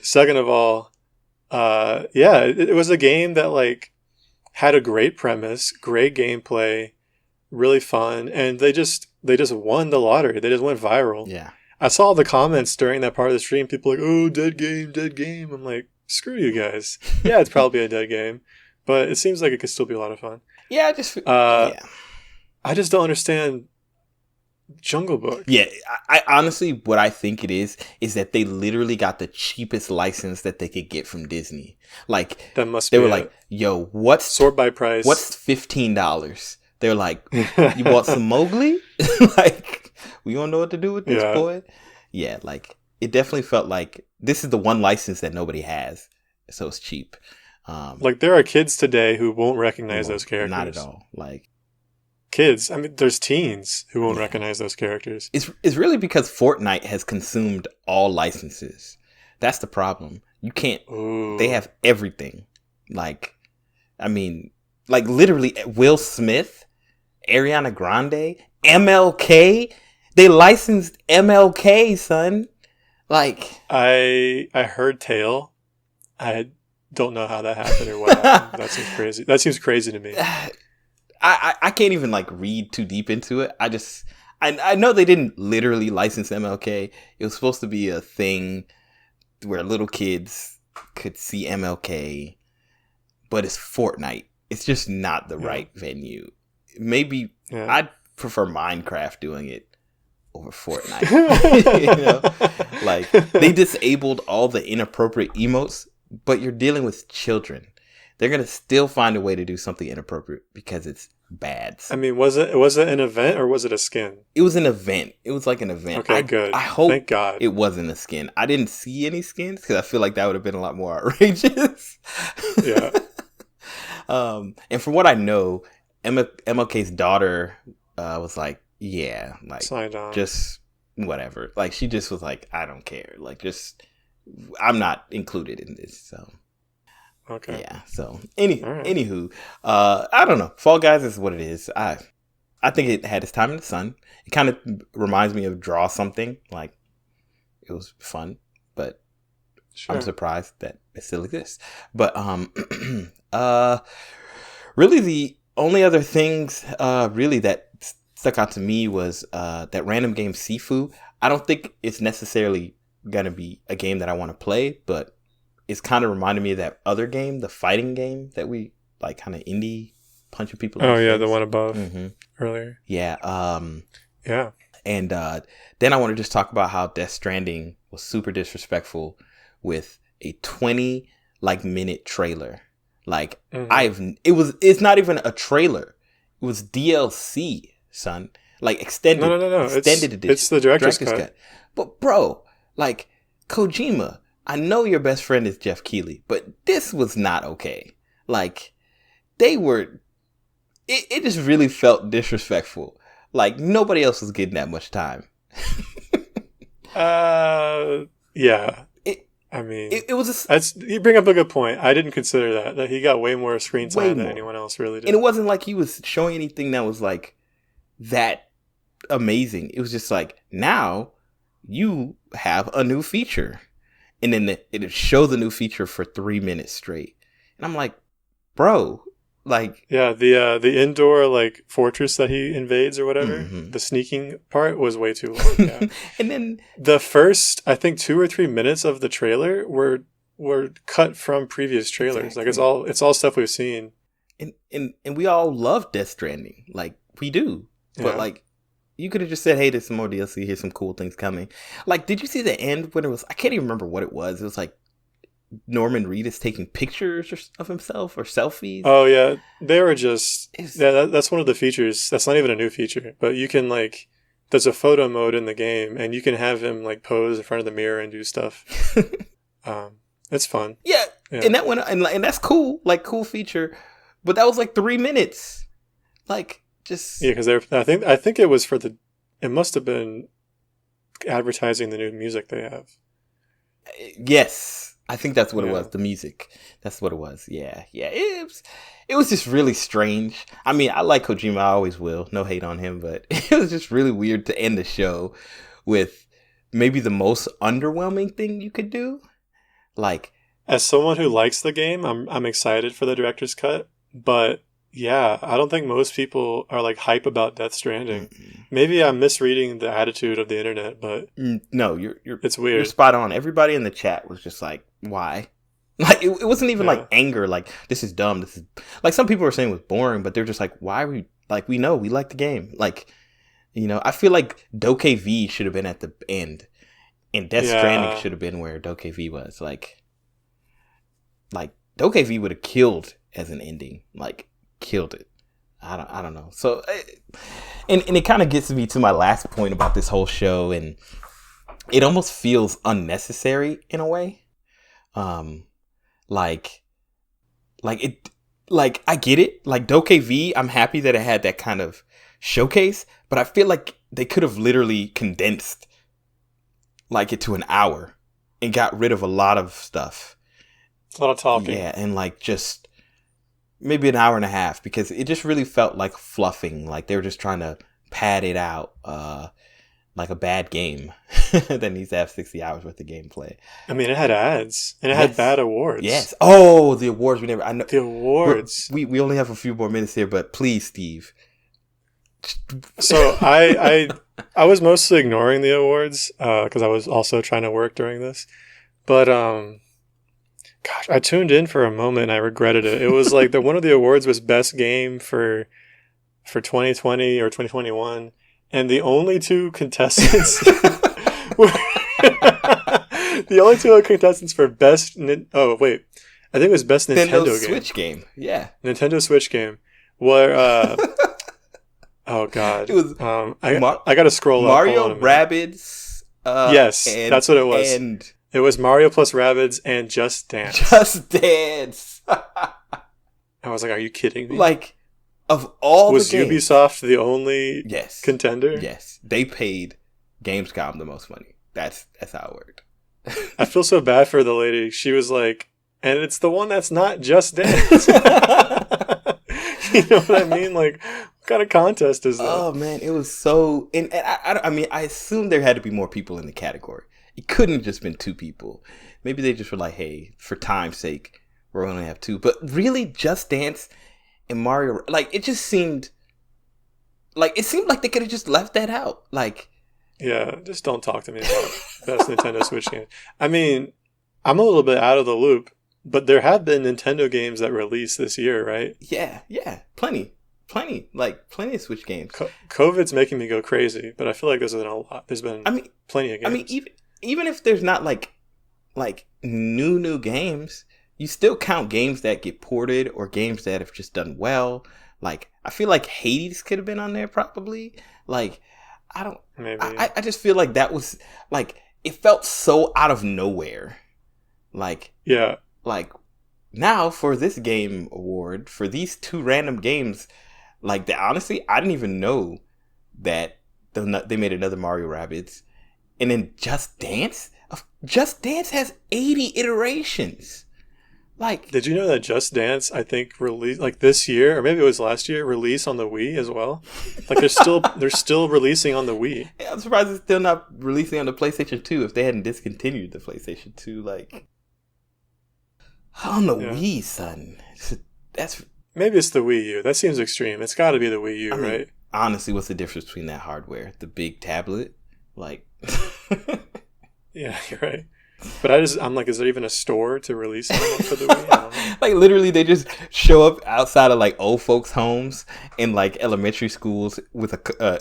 Second of all, it was a game that, like, had a great premise, great gameplay, really fun, and they just won the lottery. They just went viral. Yeah. I saw the comments during that part of the stream. People like, "Oh, dead game." I'm like, screw you guys. Yeah, it's probably a dead game, but it seems like it could still be a lot of fun. Yeah, I just don't understand Jungle Book. Yeah, I honestly, what I think it is that they literally got the cheapest license that they could get from Disney. Like, that must they be were like, "Yo, what's sort by price? What's $15?" They're like, "You bought some Mowgli? Like, we don't know what to do with this, boy." Yeah, like, it definitely felt like this is the one license that nobody has, so it's cheap. Like, there are kids today who won't recognize those characters. Not at all. Like, kids. I mean, there's teens who won't recognize those characters. It's really because Fortnite has consumed all licenses. That's the problem. You can't. Ooh. They have everything. Like, I mean, like, literally, Will Smith, Ariana Grande, MLK. They licensed MLK, son. Like, I heard Tale. I don't know how that happened or what happened. That seems crazy. That seems crazy to me. I can't even, like, read too deep into it. I know they didn't literally license MLK. It was supposed to be a thing where little kids could see MLK, but it's Fortnite. It's just not the right venue. Maybe I'd prefer Minecraft doing it over Fortnite. You know, like, they disabled all the inappropriate emotes, but you're dealing with children. They're gonna still find a way to do something inappropriate because it's bad. I mean, was it an event or was it a skin? It was an event. It was like an event. Okay, good. I hope Thank God it wasn't a skin. I didn't see any skins because I feel like that would have been a lot more outrageous. Yeah. And from what I know, MLK's daughter was like, yeah, like, signed on. Just whatever. Like, she just was like, I don't care. Like, just, I'm not included in this. So, okay. Yeah. So, anywho, I don't know. Fall Guys is what it is. I think it had its time in the sun. It kind of reminds me of Draw Something. Like, it was fun, but sure. I'm surprised that it still exists. But really, the only other things really that stuck out to me was that random game Sifu. I don't think it's necessarily gonna be a game that I want to play, but it's kind of reminded me of that other game, the fighting game that we like, kind of indie, punching people. Oh yeah, the one above earlier. Yeah. Yeah. And then I want to just talk about how Death Stranding was super disrespectful with a 20-minute trailer. Like, it's not even a trailer. It was DLC, son. Like, extended. No. Extended edition. It's the director's cut. But bro, like, Kojima, I know your best friend is Jeff Keighley, but this was not okay. Like, they were, it just really felt disrespectful. Like, nobody else was getting that much time. Yeah. I mean, it was you bring up a good point. I didn't consider that he got way more screen time than anyone else really did. And it wasn't like he was showing anything that was like that amazing. It was just like, now you have a new feature, and then it showed the new feature for 3 minutes straight, and I'm like, bro, like, yeah, the indoor, like, fortress that he invades or whatever, the sneaking part was way too long. Yeah. And then the first, I think, 2 or 3 minutes of the trailer were cut from previous trailers. Exactly. Like, it's all stuff we've seen. And we all love Death Stranding, like, we do. But like, you could have just said, hey, there's some more DLC, here's some cool things coming. Like, did you see the end when it was, I can't even remember what it was. It was like Norman Reedus taking pictures of himself or selfies. Oh yeah, they were just that's one of the features. That's not even a new feature, but you can, like, there's a photo mode in the game, and you can have him, like, pose in front of the mirror and do stuff. It's fun. Yeah. And that went, and that's cool, like cool feature, but that was like 3 minutes, like just because I think it was it must have been advertising the new music they have. Yes, I think that's what it was. The music, that's what it was. Yeah. It was just really strange. I mean, I like Kojima, I always will. No hate on him, but it was just really weird to end the show with maybe the most underwhelming thing you could do. Like, as someone who likes the game, I'm excited for the director's cut, but yeah, I don't think most people are like hype about Death Stranding. Maybe I'm misreading the attitude of the internet, but no, it's weird. You're spot on. Everybody in the chat was just like, "Why?" Like it wasn't even like anger, like this is dumb. This is like some people were saying it was boring, but they're just like, "Why are we like we know we like the game?" Like, you know, I feel like DokeV should have been at the end, and Death Stranding should have been where DokeV was. Like DokeV would have killed as an ending, like killed it. I don't know. So, and it kind of gets me to my last point about this whole show, and it almost feels unnecessary in a way. Like I get it. Like DokeV, I'm happy that it had that kind of showcase, but I feel like they could have literally condensed like it to an hour and got rid of a lot of stuff. A lot of talking. Yeah, and like just maybe an hour and a half, because it just really felt like fluffing. Like they were just trying to pad it out, like a bad game that needs to have 60 hours worth of gameplay. I mean, it had ads and it had bad awards. Yes. Oh, the awards. I know the awards. We only have a few more minutes here, but please, Steve. So I was mostly ignoring the awards because I was also trying to work during this, but gosh, I tuned in for a moment and I regretted it. It was like one of the awards was best game for 2020 or 2021, and the only two contestants were the only two contestants for best. Oh wait, I think it was best Nintendo Switch game. Yeah, Nintendo Switch game. Were oh god, it was. I got to scroll Mario up. Rabbids. Yes, that's what it was. And it was Mario plus Rabbids and Just Dance. Just Dance. I was like, are you kidding me? Like, of all was the games, Ubisoft the only contender? Yes. They paid GamesCom the most money. That's how it worked. I feel so bad for the lady. She was like, and it's the one that's not Just Dance. You know what I mean? Like, what kind of contest is that? Oh, man. It was so... And I mean, I assumed there had to be more people in the category. It couldn't have just been two people. Maybe they just were like, hey, for time's sake, we're going to have two. But really, Just Dance and Mario... Like, it just seemed... Like, it seemed like they could have just left that out. Like... Yeah, just don't talk to me about best Nintendo Switch game. I mean, I'm a little bit out of the loop, but there have been Nintendo games that released this year, right? Yeah. Plenty. Like, plenty of Switch games. COVID's making me go crazy, but I feel like there's been a lot. There's been plenty of games. I mean, even if there's not, like new games, you still count games that get ported or games that have just done well. Like, I feel like Hades could have been on there, probably. Like... I don't. Maybe. I just feel like that was like it felt so out of nowhere. Like Like now for this game award for these two random games, like honestly, I didn't even know that they made another Mario Rabbids, and then Just Dance. Just Dance has 80 iterations. Like, did you know that Just Dance, I think, released like this year, or maybe it was last year, released on the Wii as well? Like they're still releasing on the Wii. Yeah, I'm surprised it's still not releasing on the PlayStation 2 if they hadn't discontinued the PlayStation 2. Like, on the Wii, son. That's maybe it's the Wii U. That seems extreme. It's got to be the Wii U, right? Honestly, what's the difference between that hardware, the big tablet, like? Yeah, you're right. But I'm like, is there even a store to release them for the Wii? I don't know. Like, literally, they just show up outside of, like, old folks' homes in, like, elementary schools with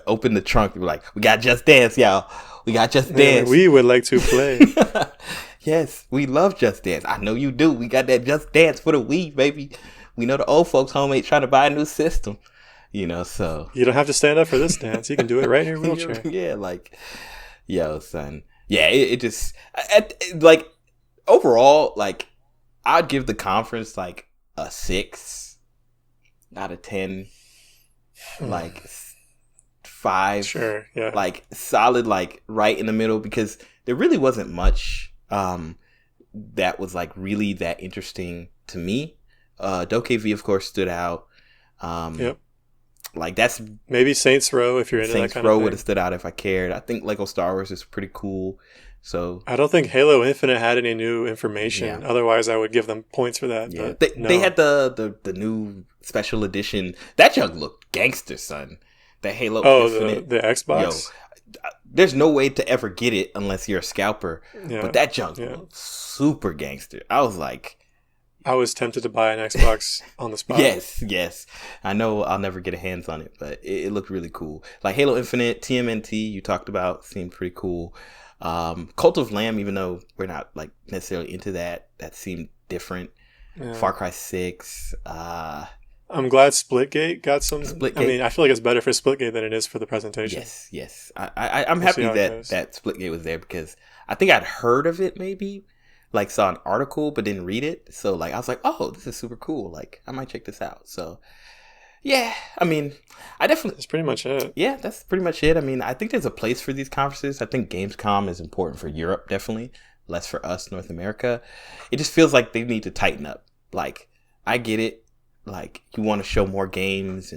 open the trunk. They're like, we got Just Dance, y'all. We got Just Dance. We would like to play. Yes, we love Just Dance. I know you do. We got that Just Dance for the Wii, baby. We know the old folks' home ain't trying to buy a new system. You know, so. You don't have to stand up for this dance. You can do it right in your wheelchair. Yeah, like, yo, son. Yeah, it just, like, overall, like, I'd give the conference like a 6 out of 10, like 5. Sure, yeah. Like solid, like right in the middle, because there really wasn't much that was like really that interesting to me. DokeV, of course, stood out. Yep. Like that's maybe Saints Row if you're into Saints that kind Row of thing. would have stood out if I cared. I think Lego Star Wars is pretty cool. So I don't think Halo Infinite had any new information. Yeah. Otherwise, I would give them points for that. yeah, But they had the new special edition. That junk looked gangster, son. The Halo Infinite. the Xbox. Yo, there's no way to ever get it unless you're a scalper. Yeah. But that junk looked super gangster. I was like, I was tempted to buy an Xbox on the spot. Yes. I know I'll never get a hands on it, but it looked really cool. Like Halo Infinite, TMNT, you talked about, seemed pretty cool. Cult of Lamb, even though we're not like necessarily into that seemed different. Yeah. Far Cry 6. I'm glad Splitgate got some. Splitgate. I mean, I feel like it's better for Splitgate than it is for the presentation. Yes. I'm happy that Splitgate was there, because I think I'd heard of it, maybe like saw an article but didn't read it. So like I was like, oh, this is super cool. Like I might check this out. So yeah, I mean, That's pretty much it. Yeah, that's pretty much it. I mean, I think there's a place for these conferences. I think Gamescom is important for Europe, definitely. Less for us, North America. It just feels like they need to tighten up. Like, I get it. Like, you want to show more games,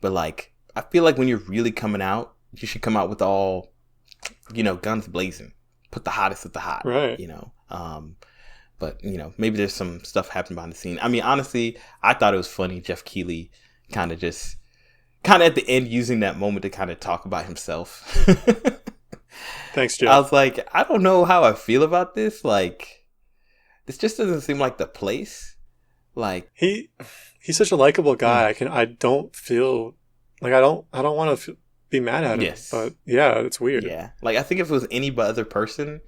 but like, I feel like when you're really coming out, you should come out with all, guns blazing. Put the hottest of the hot. Right. But, maybe there's some stuff happening behind the scene. I mean, honestly, I thought it was funny. Jeff Keighley kind of at the end using that moment to kind of talk about himself. Thanks, Jeff. I was like, I don't know how I feel about this. Like, this just doesn't seem like the place. Like, he's such a likable guy. I don't feel like I don't want to be mad at him. Yes. But yeah, it's weird. Yeah. Like, I think if it was any other person,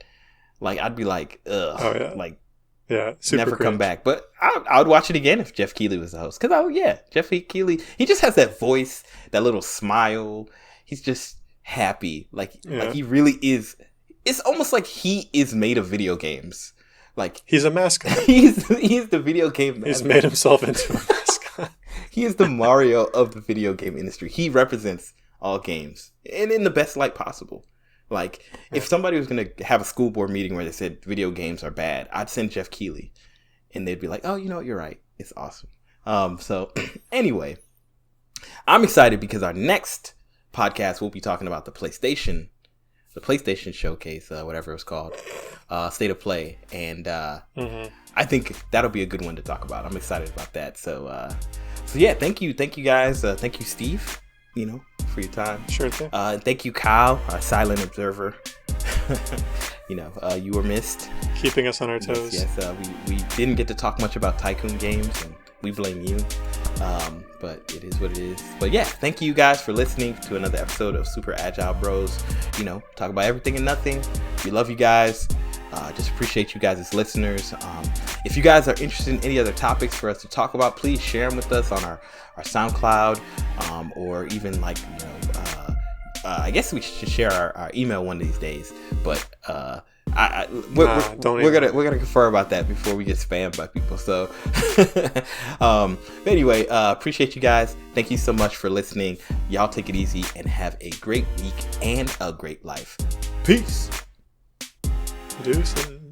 like, I'd be like, ugh. Oh, yeah. Like, yeah, super never cringe. come back. But I would watch it again if Jeff Keighley was the host. Because, Jeff Keighley, he just has that voice, that little smile. He's just happy. Like he really is. It's almost like he is made of video games. Like, he's a mascot. he's the video game man. He's made himself into a mascot. He is the Mario of the video game industry. He represents all games, and in the best light possible. Like, if somebody was going to have a school board meeting where they said video games are bad, I'd send Jeff Keighley, and they'd be like, oh, you know what, you're right. It's awesome. So anyway, I'm excited because our next podcast, we'll be talking about the PlayStation Showcase, whatever it was called, State of Play. And I think that'll be a good one to talk about. I'm excited about that. So yeah, thank you guys. Thank you, Steve, for your time. Sure thing. Thank you, Kyle, our silent observer. You were missed. Keeping us on our toes. Yes, we didn't get to talk much about Tycoon games, and we blame you. But it is what it is. But yeah, thank you guys for listening to another episode of Super Agile Bros. Talk about everything and nothing. We love you guys. Just appreciate you guys as listeners. If you guys are interested in any other topics for us to talk about, please share them with us on our SoundCloud, or even I guess we should share our email one of these days. But we're gonna confer about that before we get spammed by people. So but anyway, appreciate you guys. Thank you so much for listening. Y'all take it easy and have a great week and a great life. Peace. Deuces.